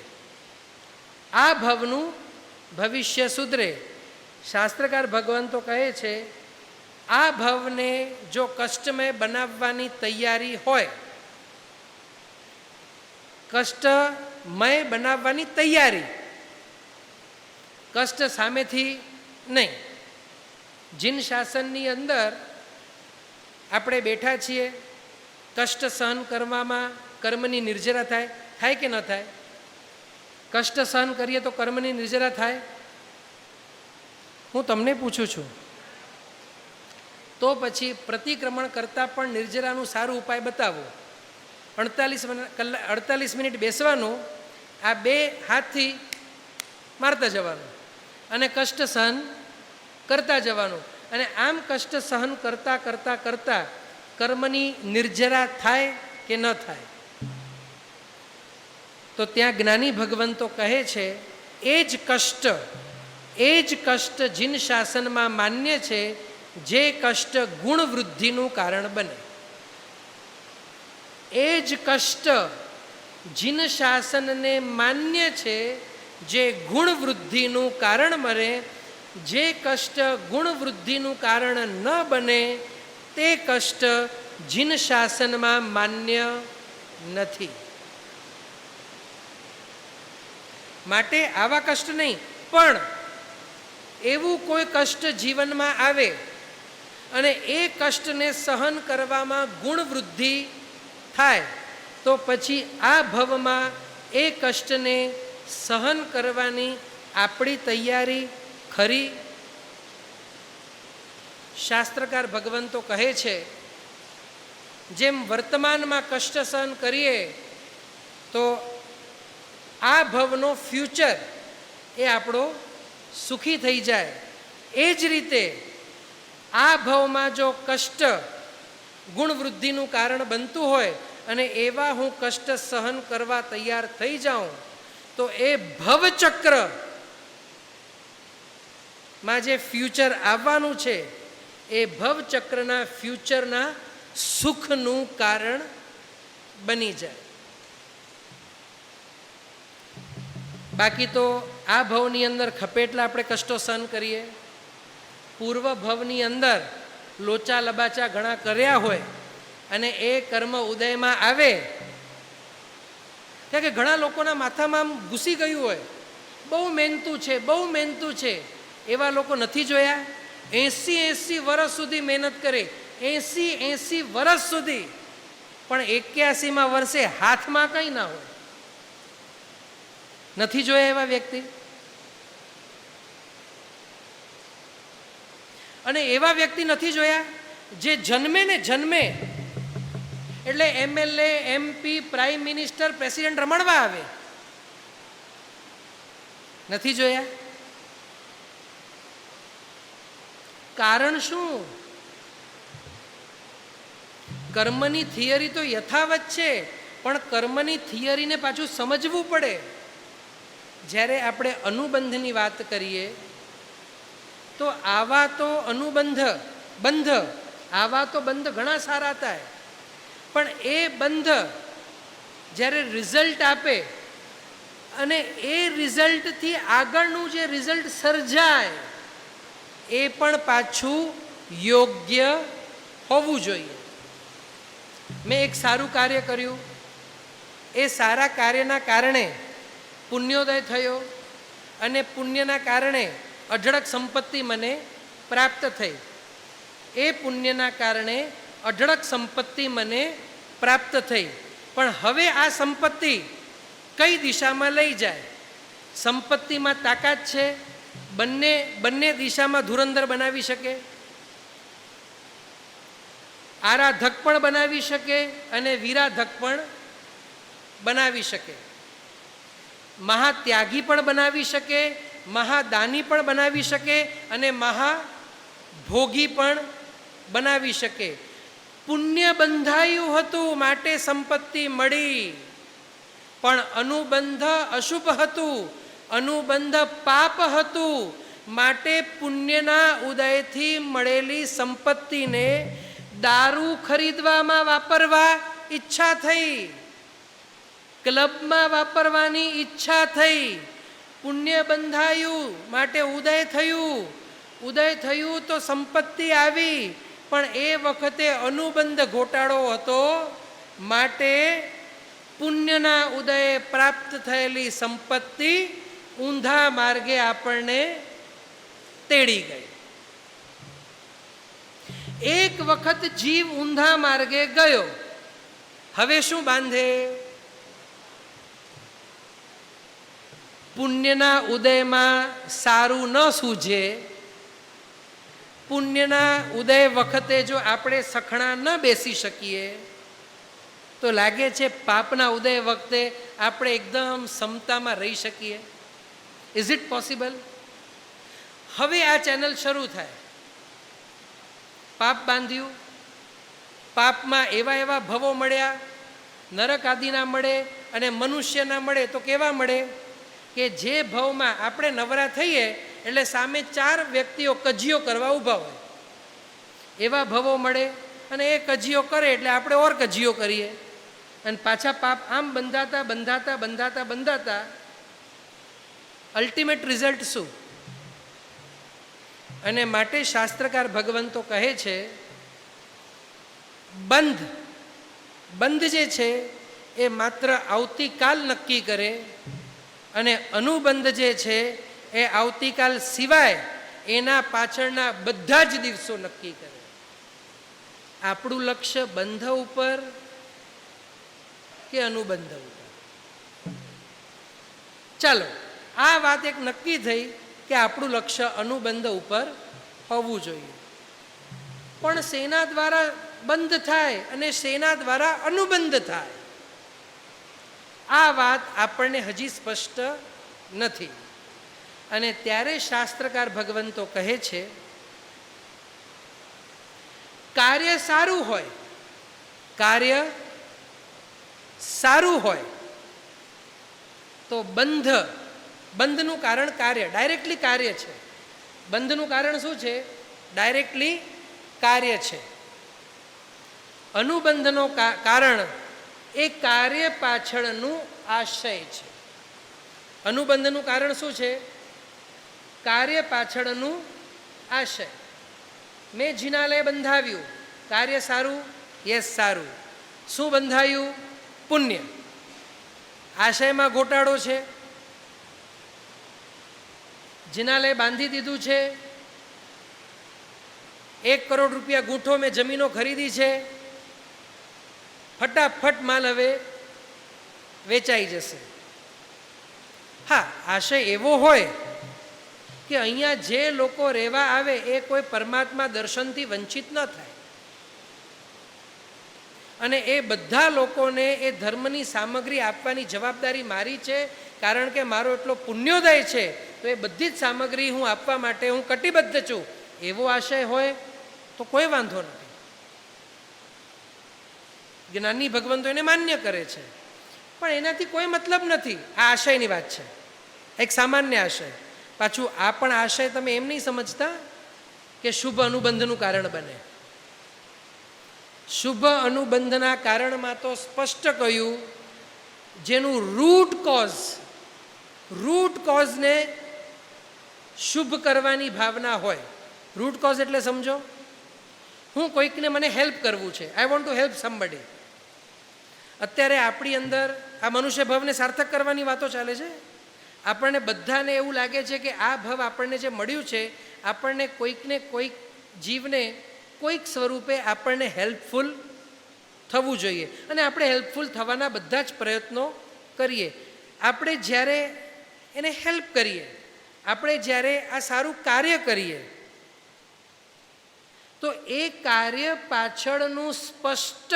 આ ભવનું ભવિષ્ય સુધરે. શાસ્ત્રકાર ભગવાન તો કહે છે, આ ભવને જો કષ્ટમય બનાવવાની તૈયારી હોય, કષ્ટમય બનાવવાની તૈયારી, કષ્ટ સામેથી નહીં. જીન શાસનની અંદર આપણે બેઠા છીએ, કષ્ટ સહન કરવામાં કર્મની નિર્જરા થાય કે ન થાય? કષ્ટ સહન કરીએ તો કર્મની નિર્જરા થાય? હું તમને પૂછું છું. તો પછી પ્રતિક્રમણ કરતાં પણ નિર્જરાનું સારું ઉપાય બતાવો. 48 મિનિટ બેસવાનું, આ 2 હાથથી મારતા જવાનું અને કષ્ટ સહન કરતા જવાનું. અને આમ કષ્ટ સહન કરતા કર્મની નિર્જરા થાય કે ન થાય? તો ત્યાં જ્ઞાની ભગવંતો કહે છે, એ જ કષ્ટ જીન શાસનમાં માન્ય છે, જે કષ્ટ ગુણ વૃદ્ધિનું કારણ બને. એ જ કષ્ટ જીન શાસનને માન્ય છે, જે ગુણ વૃદ્ધિનું કારણ બને. જે કષ્ટ ગુણ વૃદ્ધિનું કારણ ન બને, તે કષ્ટ જીન શાસનમાં માન્ય નથી. માટે આવા કષ્ટ નહીં, પણ એવું કોઈ કષ્ટ જીવનમાં આવે અને એ કષ્ટને સહન કરવામાં ગુણ વૃદ્ધિ થાય, તો પછી આ ભવમાં એ કષ્ટને સહન કરવાની આપણી તૈયારી ખરી? શાસ્ત્રકાર ભગવંતો કહે છે, જેમ વર્તમાનમાં કષ્ટ સહન કરીએ તો આ ભવનો ફ્યુચર એ આપણો સુખી થઈ જાય, એ જ રીતે આ ભવમાં જો કષ્ટ ગુણ વૃદ્ધિનું કારણ બનતું હોય અને એવા હું કષ્ટ સહન કરવા તૈયાર થઈ જાઉં, તો એ ભવચક્ર માં જે ફ્યુચર આવવાનું છે, એ ભવચક્રના ફ્યુચરના સુખનું કારણ બની જાય. બાકી તો આ ભવની અંદર ખપેટલા આપણે કષ્ટો સહન કરીએ, પૂર્વ ભવની અંદર લોચા લબાચા ઘણા કર્યા હોય અને એ કર્મ ઉદયમાં આવે, કારણ કે ઘણા લોકોના માથામાં આમ ઘૂસી ગયું હોય, બહુ મહેનતું છે, એવા લોકો નથી જોયા? 80 વર્ષ સુધી મહેનત કરે, 80 વર્ષ સુધી, પણ 81મા વર્ષે હાથમાં કંઈ ના હોય. નથી જોયા એવા વ્યક્તિ? અને એવા વ્યક્તિ નથી જોયા જે જન્મે એટલે MLA, MP, prime minister, president રમણવા આવે? નથી જોયા? કારણ શું? કર્મની થિયરી તો યથાવત છે, પણ કર્મની થિયરીને પાછું સમજવું પડે. જ્યારે આપણે અનુબંધની વાત કરીએ તો આવા તો બંધ ઘણા સારા થાય, પણ એ બંધ જ્યારે રિઝલ્ટ આપે અને એ રિઝલ્ટથી આગળનું જે રિઝલ્ટ સર્જાય, એ પણ પાછું યોગ્ય હોવું જોઈએ. મેં એક સારું કાર્ય કર્યું, એ સારા કાર્યના કારણે પુણ્યોદય થયો અને પુણ્યના કારણે અઢળક સંપત્તિ મને પ્રાપ્ત થઈ. એ પુણ્યના કારણે અઢળક સંપત્તિ મને પ્રાપ્ત થઈ. પણ હવે આ સંપત્તિ કઈ દિશામાં લઈ જાય? સંપત્તિમાં તાકાત છે, બંને દિશામાં ધુરંધર બનાવી શકે, આરાધક પણ બનાવી શકે અને વીરાધક પણ બનાવી શકે, મહાત્યાગી પણ બનાવી શકે, મહાદાની પણ બનાવી શકે અને મહાભોગી પણ બનાવી શકે. પુણ્ય બંધાયું હતું માટે સંપત્તિ મળી, પણ અનુબંધ અશુભ હતું, અનુબંધ પાપ હતું, માટે પુણ્યના ઉદયથી મળેલી સંપત્તિને દારૂ ખરીદવામાં વાપરવા ઈચ્છા થઈ, ક્લબમાં વાપરવાની ઈચ્છા થઈ. પુણ્ય બંધાયું માટે ઉદય થયું, ઉદય થયું તો સંપત્તિ આવી, પણ એ વખતે અનુબંધ ઘોટાળો હતો માટે પુણ્યના ઉદયે પ્રાપ્ત થયેલી સંપત્તિ ઊંધા માર્ગે આપણને તેડી ગઈ. એક વખત જીવ ઊંધા માર્ગે ગયો, હવે શું બાંધે? પુણ્યના ઉદયમાં સારું ન સૂઝે, પુણ્યના ઉદય વખતે જો આપણે સખણા ન બેસી શકીએ તો લાગે છે પાપના ઉદય વખતે આપણે એકદમ સમતામાં રહી શકીએ? Is it possible? હવે આ ચેનલ શરૂ થાય. પાપ બાંધ્યું, પાપમાં એવા એવા ભવો મળ્યા, નરક આદિના મળે અને મનુષ્યના મળે તો કેવા મળે કે જે ભવમાં આપણે નવરા થઈએ એટલે સામે 4 વ્યક્તિઓ કજિયો કરવા ઊભા હોય, એવા ભવો મળે અને એ કજિયો કરે એટલે આપણે ઓર કજિયો કરીએ અને પાછા પાપ આમ બંધાતા બંધાતા બંધાતા બંધાતા અલ્ટિમેટ રિઝલ્ટ શું? અને માટે શાસ્ત્રકાર ભગવંતો કહે છે બંધ જે છે એ માત્ર આવતીકાલ નક્કી કરે અને અનુબંધ જે છે એ આવતીકાલ સિવાય એના પાછળના બધા જ દિવસો નક્કી કરે. આપણું લક્ષ્ય બંધ ઉપર કે અનુબંધ ઉપર? ચાલો આ વાત એક નક્કી થઈ કે આપણું લક્ષ્ય અનુબંધ ઉપર હોવું જોઈએ. પણ શેના દ્વારા બંધ થાય અને શેના દ્વારા અનુબંધ થાય, આ વાત આપણને હજી સ્પષ્ટ નથી. અને ત્યારે શાસ્ત્રકાર ભગવંતો કહે છે કાર્ય સારું હોય, કાર્ય સારું હોય તો બંધનું કારણ કાર્ય, ડાયરેક્ટલી કાર્ય છે. બંધનું કારણ શું છે? ડાયરેક્ટલી કાર્ય છે. અનુબંધનો કારણ એ કાર્ય પાછળનું આશય છે. અનુબંધનું કારણ શું છે? કાર્ય પાછળનું આશય. મેં જિનાલય બંધાવ્યું, કાર્ય સારું? યસ સારું. શું બંધાયું? પુણ્ય. આશયમાં ઘોટાળો છે. જિનાલય બાંધી દીધું છે, 1 કરોડ રૂપિયા ગૂંઠો મેં જમીનો ખરીદી છે, ફટાફટ માલ હવે વેચાઈ જશે. હા, આશય એવો હોય કે અહીંયા જે લોકો રહેવા આવે એ કોઈ પરમાત્મા દર્શનથી વંચિત ન થાય અને એ બધા લોકોને એ ધર્મની સામગ્રી આપવાની જવાબદારી મારી છે, કારણ કે મારો એટલો પુણ્યોદય છે તો એ બધી જ સામગ્રી હું આપવા માટે હું કટિબદ્ધ છું. એવો આશય હોય તો કોઈ વાંધો નથી. જ્ઞાની ભગવંતો એને માન્ય કરે છે, પણ એનાથી કોઈ મતલબ નથી. આ આશયની વાત છે, એક સામાન્ય આશય. પાછું આ પણ આશય તમે એમ નહીં સમજતા કે શુભ અનુબંધનું કારણ બને. શુભ અનુબંધના કારણમાં તો સ્પષ્ટ કહ્યું જેનું રૂટ કોઝને શુભ કરવાની ભાવના હોય, રૂટ કોઝ એટલે સમજો, હું કોઈકને મને હેલ્પ કરવું છે, I want to help somebody. અત્યારે આપણી અંદર આ મનુષ્ય ભવને સાર્થક કરવાની વાતો ચાલે છે. આપણને બધાને એવું લાગે છે કે આ ભવ આપણને જે મળ્યું છે, આપણને કોઈકને કોઈક જીવને કોઈક સ્વરૂપે આપણને હેલ્પફુલ થવું જોઈએ, અને આપણે હેલ્પફુલ થવાના બધા જ પ્રયત્નો કરીએ. આપણે જ્યારે એને હેલ્પ કરીએ, આપણે જ્યારે આ સારું કાર્ય કરીએ, તો એ કાર્ય પાછળનું સ્પષ્ટ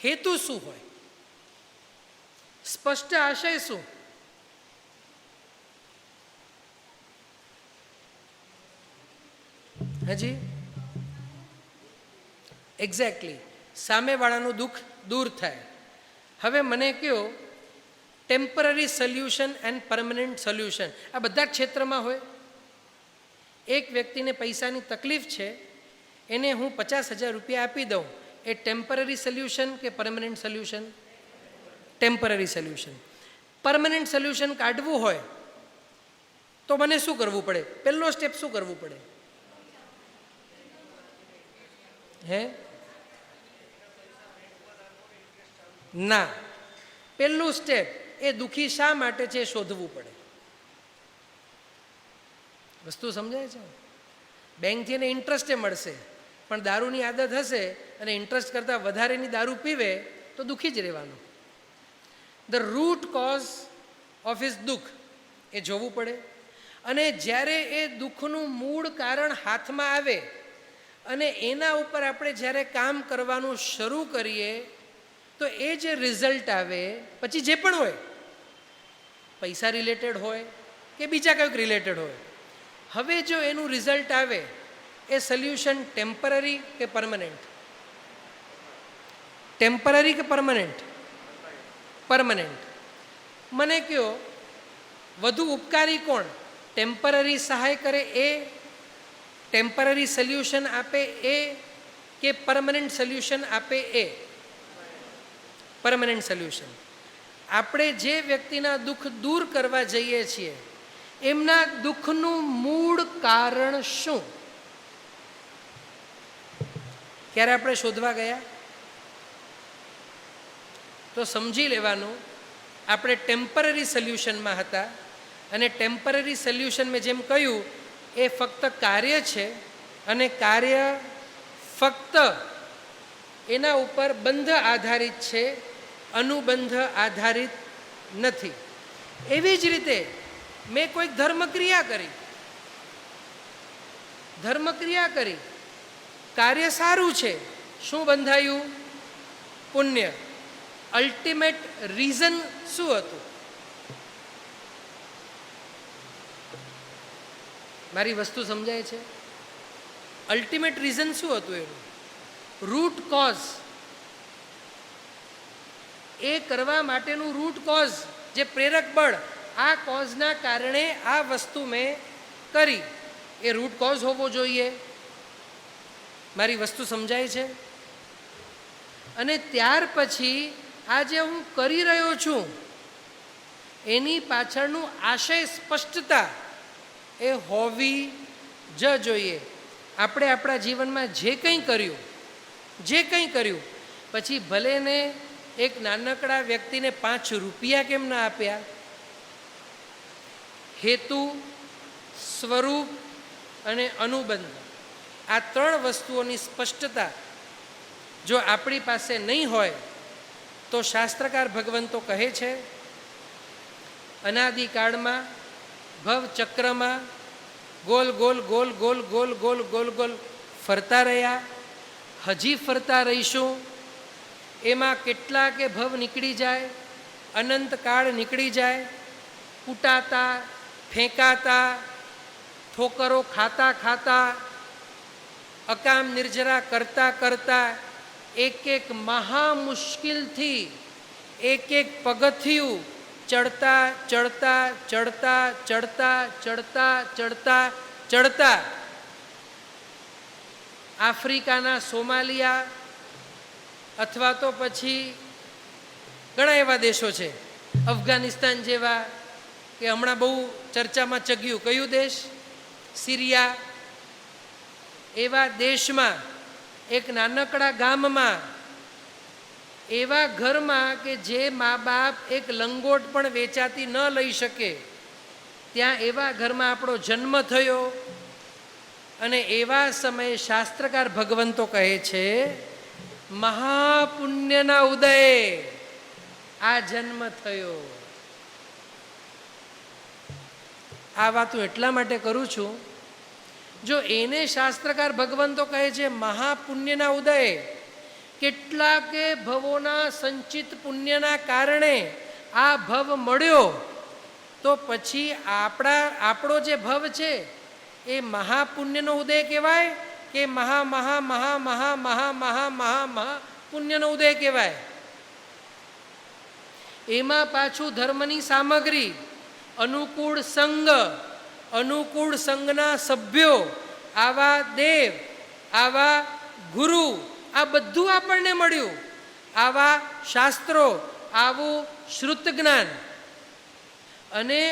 હેતુ શું હોય, સ્પષ્ટ આશય શું? હજી એક્ઝેક્ટલી સામેવાળાનું દુઃખ દૂર થાય. હવે મને કહો, temporary solution and permanent solution આ બધા જ ક્ષેત્રમાં હોય. એક વ્યક્તિને પૈસાની તકલીફ છે, એને હું 50,000 રૂપિયા આપી દઉં, એ ટેમ્પરરી સોલ્યુશન કે permanent solution? Temporary solution. Permanent solution કાઢવું હોય તો મને શું કરવું પડે? પહેલો સ્ટેપ શું કરવું પડે? હે ના, પહેલું સ્ટેપ એ દુઃખી શા માટે છે શોધવું પડે. વસ્તુ સમજાય છે? બેંકથી એને ઇન્ટરેસ્ટે મળશે, પણ દારૂની આદત હશે અને ઇન્ટરેસ્ટ કરતાં વધારેની દારૂ પીવે તો દુઃખી જ રહેવાનું. The root cause of his દુઃખ એ જોવું પડે. અને જ્યારે એ દુઃખનું મૂળ કારણ હાથમાં આવે અને એના ઉપર આપણે જ્યારે કામ કરવાનું શરૂ કરીએ, તો એ જે રિઝલ્ટ આવે પછી જે પણ હોય, પૈસા રિલેટેડ હોય કે બીજા કંઈક રિલેટેડ હોય, હવે જો એનું રિઝલ્ટ આવે એ સોલ્યુશન ટેમ્પરરી કે પરમનન્ટ? ટેમ્પરરી કે પરમનન્ટ? પરમનન્ટ. મને કહો, વધુ ઉપકારી કોણ? ટેમ્પરરી સહાય કરે એ, ટેમ્પરરી સોલ્યુશન આપે એ, કે પરમનન્ટ સોલ્યુશન આપે એ? Permanent solution. આપણે જે વ્યક્તિના દુઃખ દૂર કરવા જઈએ છીએ, એમના દુઃખનું મૂળ કારણ શું? ક્યારે આપણે શોધવા ગયા? તો સમજી લેવાનું, આપણે ટેમ્પરરી સોલ્યુશનમાં હતા, અને ટેમ્પરરી સોલ્યુશન મેં જેમ કહ્યું એ ફક્ત કાર્ય છે, અને કાર્ય ફક્ત એના ઉપર બંધ આધારિત છે, અનુબંધ આધારિત નથી. એવી જ રીતે મેં કોઈક ધર્મક્રિયા કરી, કાર્ય સારું છે, શું બંધાયું? પુણ્ય. અલ્ટિમેટ રીઝન શું હતું? મારી વસ્તુ સમજાય છે? અલ્ટિમેટ રીઝન શું હતું એનું? Root cause. એ કરવા માટેનું રૂટ કોઝ, જે પ્રેરક બળ, આ કોઝના કારણે આ વસ્તુ મેં કરી, એ રૂટ કોઝ હોવો જોઈએ. મારી વસ્તુ સમજાય છે? અને ત્યાર પછી આ જે હું કરી રહ્યો છું એની પાછળનું આશય સ્પષ્ટતા એ હોવી જ જોઈએ. આપણે આપણા જીવનમાં જે કંઈ કર્યું પછી ભલે ને એક નાનકડા વ્યક્તિને 5 રૂપિયા કેમ ના આપ્યા, હેતુ, સ્વરૂપ અને અનુબંધ, આ 3 વસ્તુઓની સ્પષ્ટતા જો આપણી પાસે નહીં હોય તો શાસ્ત્રકાર ભગવંતો કહે છે, અનાદિકાળમાં ભવચક્રમાં ગોલ ગોલ ગોલ ગોલ ગોલ ગોલ ગોલ ગોલ ફરતા રહ્યા, હજી ફરતા રહીશું. એમાં કેટલા કે ભવ નીકળી જાય, અનંતકાળ નીકળી જાય, કૂટાતા, ફેંકાતા, ઠોકરો ખાતા ખાતા, અકામ નિર્જરા કરતા કરતા, એક મહા મુશ્કેલથી એક પગથિયું ચડતા ચડતા ચડતા ચડતા ચડતા ચડતા ચડતા આફ્રિકાના સોમાલિયા અથવા તો પછી ઘણા એવા દેશો છે, અફઘાનિસ્તાન જેવા, કે હમણાં બહુ ચર્ચામાં ચગ્યું કયું દેશ? સિરિયા. એવા દેશમાં, એક નાનકડા ગામમાં, એવા ઘરમાં કે જે મા બાપ એક લંગોટ પણ વેચાતી ન લઈ શકે, ત્યાં એવા ઘરમાં આપણો જન્મ થયો. અને એવા સમયે શાસ્ત્રકાર ભગવંતો કહે છે, મહાપુણ્યના ઉદયે આ જન્મ થયો. આ વાત હું એટલા માટે કરું છું, જો એને શાસ્ત્રકાર ભગવંતો કહે છે મહાપુણ્યના ઉદયે, કેટલાકે ભવોના સંચિત પુણ્યના કારણે આ ભવ મળ્યો, તો પછી આપણો જે ભવ છે એ મહાપુણ્યનો ઉદય કહેવાય કે મહા મહા મહા મહા મહા મહા મહા મહા પુણ્યનો ઉદય કહેવાય? એમાં પાછું ધર્મની સામગ્રી, અનુકૂળ સંઘ, અનુકૂળ સંઘના સભ્યો, આવા દેવ, આવા ગુરુ, આ બધું આપણને મળ્યું, આવા શાસ્ત્રો, આવું શ્રુત જ્ઞાન, અને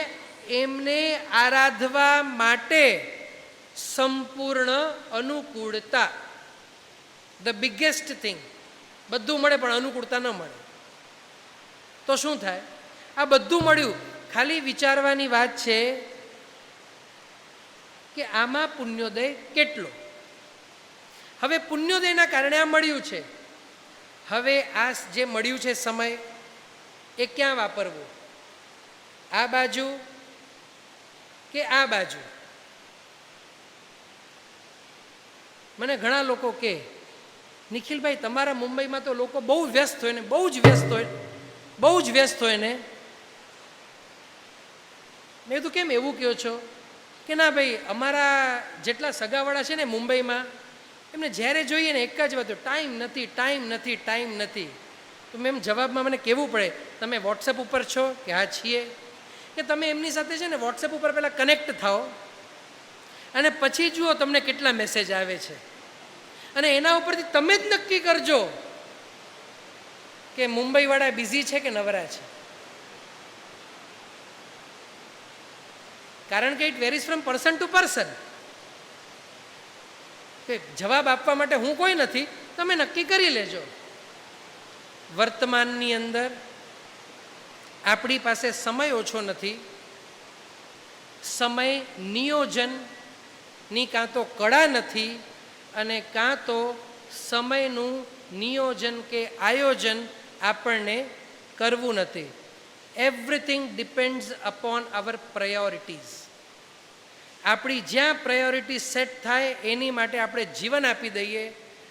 એમને આરાધવા માટે સંપૂર્ણ અનુકૂળતા. The biggest thing. બધું મળે પણ અનુકૂળતા ન મળે તો શું થાય? આ બધું મળ્યું, ખાલી વિચારવાની વાત છે કે આમાં પુણ્યોદય કેટલો. હવે પુણ્યોદયના કારણે આ મળ્યું છે. હવે આ જે મળ્યું છે સમય, એ ક્યાં વાપરવું? આ બાજુ કે આ બાજુ? મને ઘણા લોકો કહે, નિખિલભાઈ તમારા મુંબઈમાં તો લોકો બહુ વ્યસ્ત હોય ને, બહુ જ વ્યસ્ત હોય, બહુ જ વ્યસ્ત હોય ને. મેં કીધું કેમ એવું કહો છો? કે ના ભાઈ, અમારા જેટલા સગાવાળા છે ને મુંબઈમાં, એમને જ્યારે જોઈએ ને એક જ વાત, ટાઈમ નથી, ટાઈમ નથી, ટાઈમ નથી. તો મેં એમ જવાબમાં મને કહેવું પડે, તમે વોટ્સએપ ઉપર છો? કે હા છીએ. કે તમે એમની સાથે છે ને વોટ્સએપ ઉપર પહેલાં કનેક્ટ થાઓ, અને પછી જુઓ તમને કેટલા મેસેજ આવે છે, અને એના ઉપરથી તમે જ નક્કી કરજો કે મુંબઈવાળા બિઝી છે કે નવરા છે. કારણ કે it varies from person to person. કે જવાબ આપવા માટે હું કોઈ નથી, તમે નક્કી કરી લેજો. વર્તમાનની અંદર આપણી પાસે સમય ઓછો નથી. સમય નિયોજનની કાં તો કળા નથી, અને કાં તો સમયનું નિયોજન કે આયોજન આપણને કરવું નથી. એવરીથિંગ ડિપેન્ડ્સ અપોન અવર પ્રાયોરિટીઝ. આપણી જ્યાં પ્રાયોરિટી સેટ થાય એની માટે આપણે જીવન આપી દઈએ,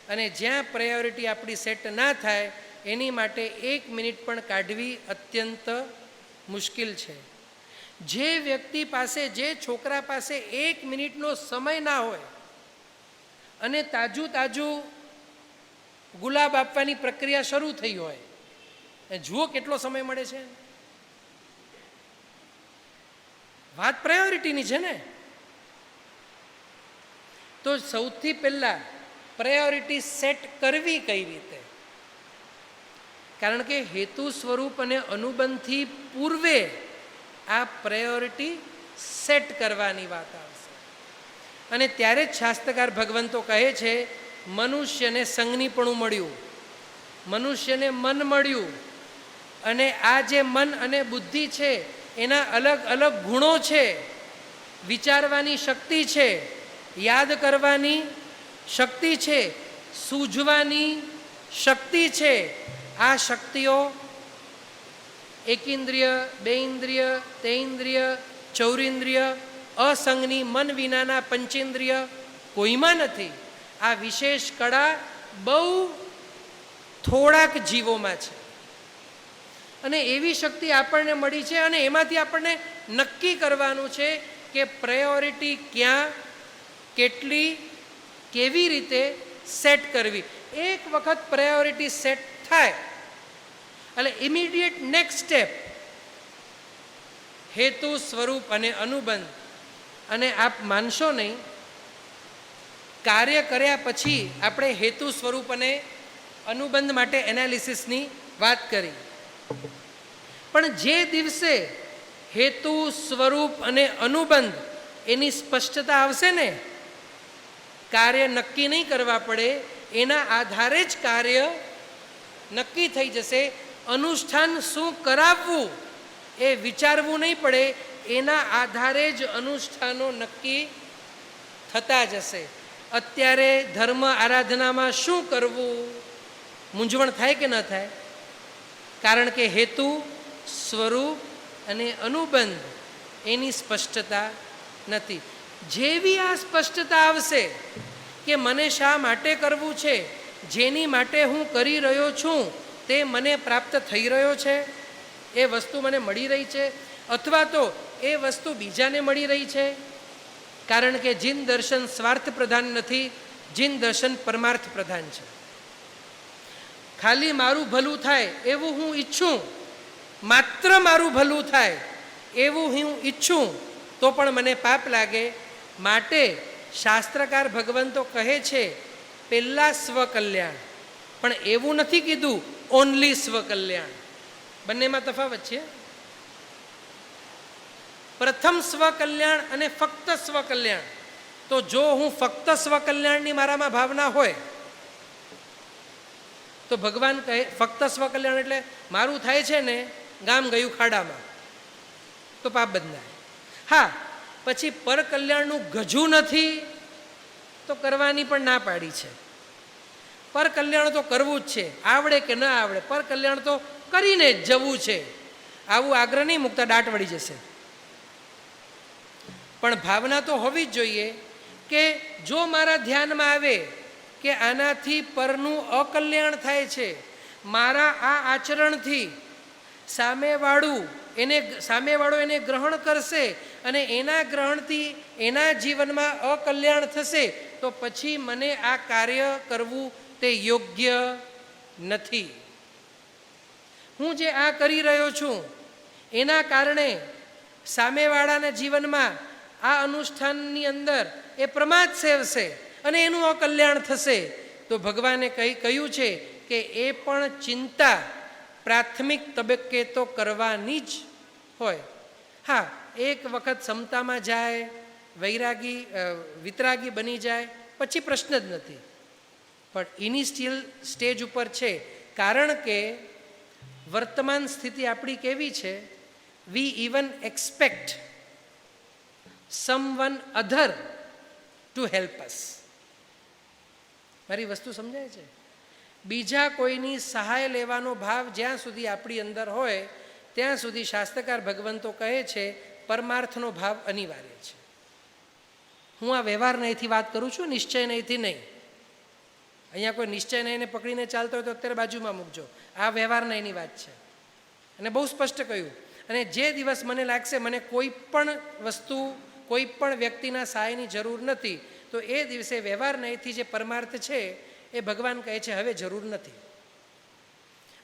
અને જ્યાં પ્રાયોરિટી આપણી સેટ ના થાય એની માટે 1 મિનિટ પણ કાઢવી અત્યંત મુશ્કેલ છે. જે વ્યક્તિ પાસે, જે છોકરા પાસે 1 મિનિટનો સમય ના હોય, અને તાજું તાજું ગુલાબ આપવાની પ્રક્રિયા શરૂ થઈ હોય, જુઓ કેટલો સમય મળે છે. વાત પ્રાયોરિટીની છે ને. તો સૌથી પહેલાં પ્રાયોરિટી સેટ કરવી કઈ રીતે? કારણ કે હેતુ સ્વરૂપ અને અનુબંધથી પૂર્વે આ પ્રાયોરિટી સેટ કરવાની વાત આવશે. અને ત્યારે જ શાસ્ત્રકાર ભગવંતો કહે છે, મનુષ્યને સંજ્ઞીપણું મળ્યું, મનુષ્યને મન મળ્યું, અને આ જે મન અને બુદ્ધિ છે એના અલગ અલગ ગુણો છે. વિચારવાની શક્તિ છે, યાદ કરવાની શક્તિ છે, સૂઝવાની શક્તિ છે. આ શક્તિઓ એકેન્દ્રિય, બેઇન્દ્રિય, તેઇન્દ્રિય, ચૌરેન્દ્રિય, અસંગની મન વિનાના પંચેન્દ્રિય કોઈમાં નથી. આ વિશેષ કળા બહુ થોડાક જીવોમાં છે, અને એવી શક્તિ આપણને મળી છે. અને એમાંથી આપણને નક્કી કરવાનું છે કે પ્રાયોરિટી ક્યાં, કેટલી, કેવી રીતે સેટ કરવી. એક વખત પ્રાયોરિટી સેટ થાય એટલે ઇમિડિયેટ નેક્સ્ટ સ્ટેપ હેતુ, સ્વરૂપ અને અનુબંધ. અને આપ માનશો નહીં, કાર્ય કર્યા પછી આપણે હેતુ, સ્વરૂપ અને અનુબંધ માટે એનાલિસિસની વાત કરી, પણ જે દિવસે હેતુ, સ્વરૂપ અને અનુબંધ એની સ્પષ્ટતા આવશે ને, કાર્ય નક્કી નહીં કરવા પડે, એના આધારે જ કાર્ય નક્કી થઈ જશે. અનુષ્ઠાન શું કરાવવું એ વિચારવું નહીં પડે, એના આધારે જ અનુષ્ઠાનો નક્કી થતા જશે. અત્યારે ધર્મ આરાધનામાં શું કરવું મૂંઝવણ થાય કે ન થાય? કારણ કે હેતુ, સ્વરૂપ અને અનુબંધ એની સ્પષ્ટતા નથી. જેવી આ સ્પષ્ટતા આવશે કે મને શા માટે કરવું છે, જેની માટે હું કરી રહ્યો છું તે મને પ્રાપ્ત થઈ રહ્યો છે, એ વસ્તુ મને મળી રહી છે, અથવા તો એ વસ્તુ બીજાને મળી રહી છે. કારણ કે જીન દર્શન સ્વાર્થ પ્રધાન નથી, જીન દર્શન પરમાર્થ પ્રધાન છે. ખાલી મારું ભલું થાય એવું હું ઈચ્છું, માત્ર મારું ભલું થાય એવું હું ઈચ્છું તો પણ મને પાપ લાગે. માટે શાસ્ત્રકાર ભગવંતો કહે છે પહેલાં સ્વકલ્યાણ, પણ એવું નથી કીધું ઓનલી સ્વકલ્યાણ. બંનેમાં તફાવત છે. પ્રથમ સ્વકલ્યાણ અને ફક્ત સ્વકલ્યાણ. તો જો હું ફક્ત સ્વકલ્યાણની મારામાં ભાવના હોય તો ભગવાન કહે ફક્ત સ્વકલ્યાણ એટલે મારું થાય છે ને ગામ ગયું ખાડામાં, તો પાપ બંધાય. હા, પછી પરકલ્યાણનું ગજું નથી તો કરવાની પણ ના પાડી છે. પરકલ્યાણ તો કરવું જ છે, આવડે કે ન આવડે, પરકલ્યાણ તો કરીને જ જવું છે. આવું આગ્રહ નહીં મૂકતા, દાટ વળી જશે. પણ ભાવના તો હોવી જ જોઈએ કે જો મારા ધ્યાનમાં આવે કે આનાથી પરનું અકલ્યાણ થાય છે, મારા આ આચરણથી સામેવાળો એને ગ્રહણ કરશે અને એના ગ્રહણથી એના જીવનમાં અકલ્યાણ થશે, તો પછી મને આ કાર્ય કરવું તે યોગ્ય નથી. હું જે આ કરી રહ્યો છું એના કારણે સામેવાળાના જીવનમાં આ અનુષ્ઠાનની અંદર એ પ્રમાદ સેવશે અને એનું અકલ્યાણ થશે, તો ભગવાને કહ્યું છે કે એ પણ ચિંતા પ્રાથમિક તબક્કે તો કરવાની જ હોય. હા, એક વખત સમતામાં જાય, વિતરાગી બની જાય પછી પ્રશ્ન જ નથી, પણ ઇનિશિયલ સ્ટેજ ઉપર છે. કારણ કે વર્તમાન સ્થિતિ આપણી કેવી છે? We even expect someone other to help us. મારી વસ્તુ સમજાય છે? બીજા કોઈની સહાય લેવાનો ભાવ જ્યાં સુધી આપણી અંદર હોય ત્યાં સુધી શાસ્ત્રકાર ભગવંતો કહે છે પરમાર્થનો ભાવ અનિવાર્ય છે. હું આ વ્યવહાર નહીંથી વાત કરું છું, નિશ્ચય નહીંથી નહીં. અહીંયા કોઈ નિશ્ચય નહીંને પકડીને ચાલતો હોય તો અત્યારે બાજુમાં મૂકજો. આ વ્યવહાર નહીંની વાત છે અને બહુ સ્પષ્ટ કહ્યું. અને જે દિવસ મને લાગશે મને કોઈ પણ વસ્તુ, કોઈ પણ વ્યક્તિના સહાયની જરૂર નથી, તો એ દિવસે વ્યવહાર નહીંથી જે પરમાર્થ છે એ ભગવાન કહે છે હવે જરૂર નથી.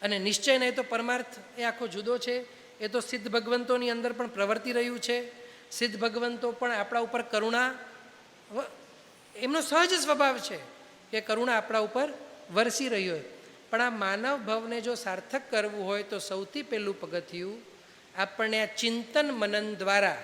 અને નિશ્ચય નહીં તો પરમાર્થ એ આખો જુદો છે. એ તો સિદ્ધ ભગવંતોની અંદર પણ પ્રવર્તી રહ્યું છે. સિદ્ધ ભગવંતો પણ આપણા ઉપર કરુણા, એમનો સહજ સ્વભાવ છે કે કરુણા આપણા ઉપર વરસી રહી હોય. પણ આ માનવ ભવને જો સાર્થક કરવું હોય તો સૌથી પહેલું પગથિયું આપણને આ ચિંતન મનન દ્વારા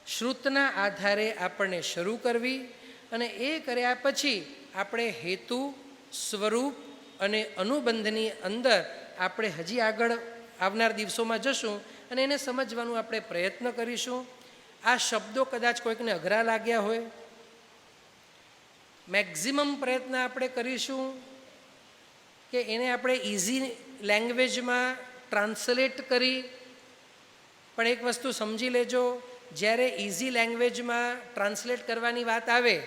શ્રુતના આધારે આપણને શરૂ કરવી, અને એ કર્યા પછી આપણે હેતુ, સ્વરૂપ અને અનુબંધની અંદર આપણે હજી આગળ આવનાર દિવસોમાં જશું અને એને સમજવાનું આપણે પ્રયત્ન કરીશું. આ શબ્દો કદાચ કોઈકને અઘરા લાગ્યા હોય, મેક્ઝિમમ પ્રયત્ન આપણે કરીશું કે એને આપણે ઇઝી લેંગ્વેજમાં ટ્રાન્સલેટ કરી. પણ એક વસ્તુ સમજી લેજો, જ્યારે ઇઝી લેંગ્વેજમાં ટ્રાન્સલેટ કરવાની વાત આવે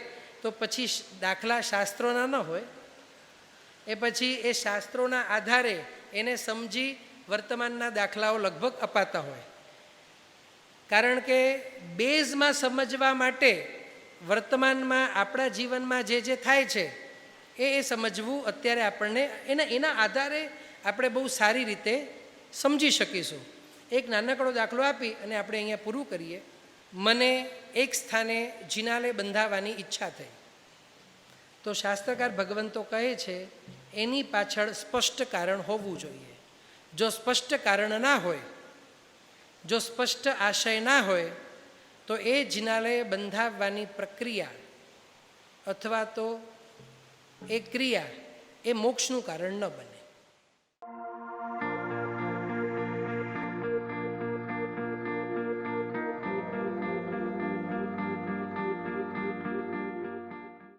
તો પછી દાખલા શાસ્ત્રોના ન હોય, એ પછી એ શાસ્ત્રોના આધારે એને સમજી વર્તમાનના દાખલાઓ લગભગ અપાતા હોય. કારણ કે બેઝમાં સમજવા માટે વર્તમાનમાં આપણા જીવનમાં જે થાય છે એ સમજવું અત્યારે આપણને એના આધારે આપણે બહુ સારી રીતે સમજી શકીશું. એક નાનકડો દાખલો આપી અને આપણે અહીંયા પૂરું કરીએ. મને એક સ્થાને જિનાલે બંધાવવાની ઈચ્છા થઈ, તો શાસ્ત્રકાર ભગવંતો કહે છે એની પાછળ સ્પષ્ટ કારણ હોવું જોઈએ. જો સ્પષ્ટ કારણ ના હોય, જો સ્પષ્ટ આશય ના હોય, તો એ જિનાલે બંધાવવાની પ્રક્રિયા અથવા તો એ ક્રિયા એ મોક્ષનું કારણ ન બને.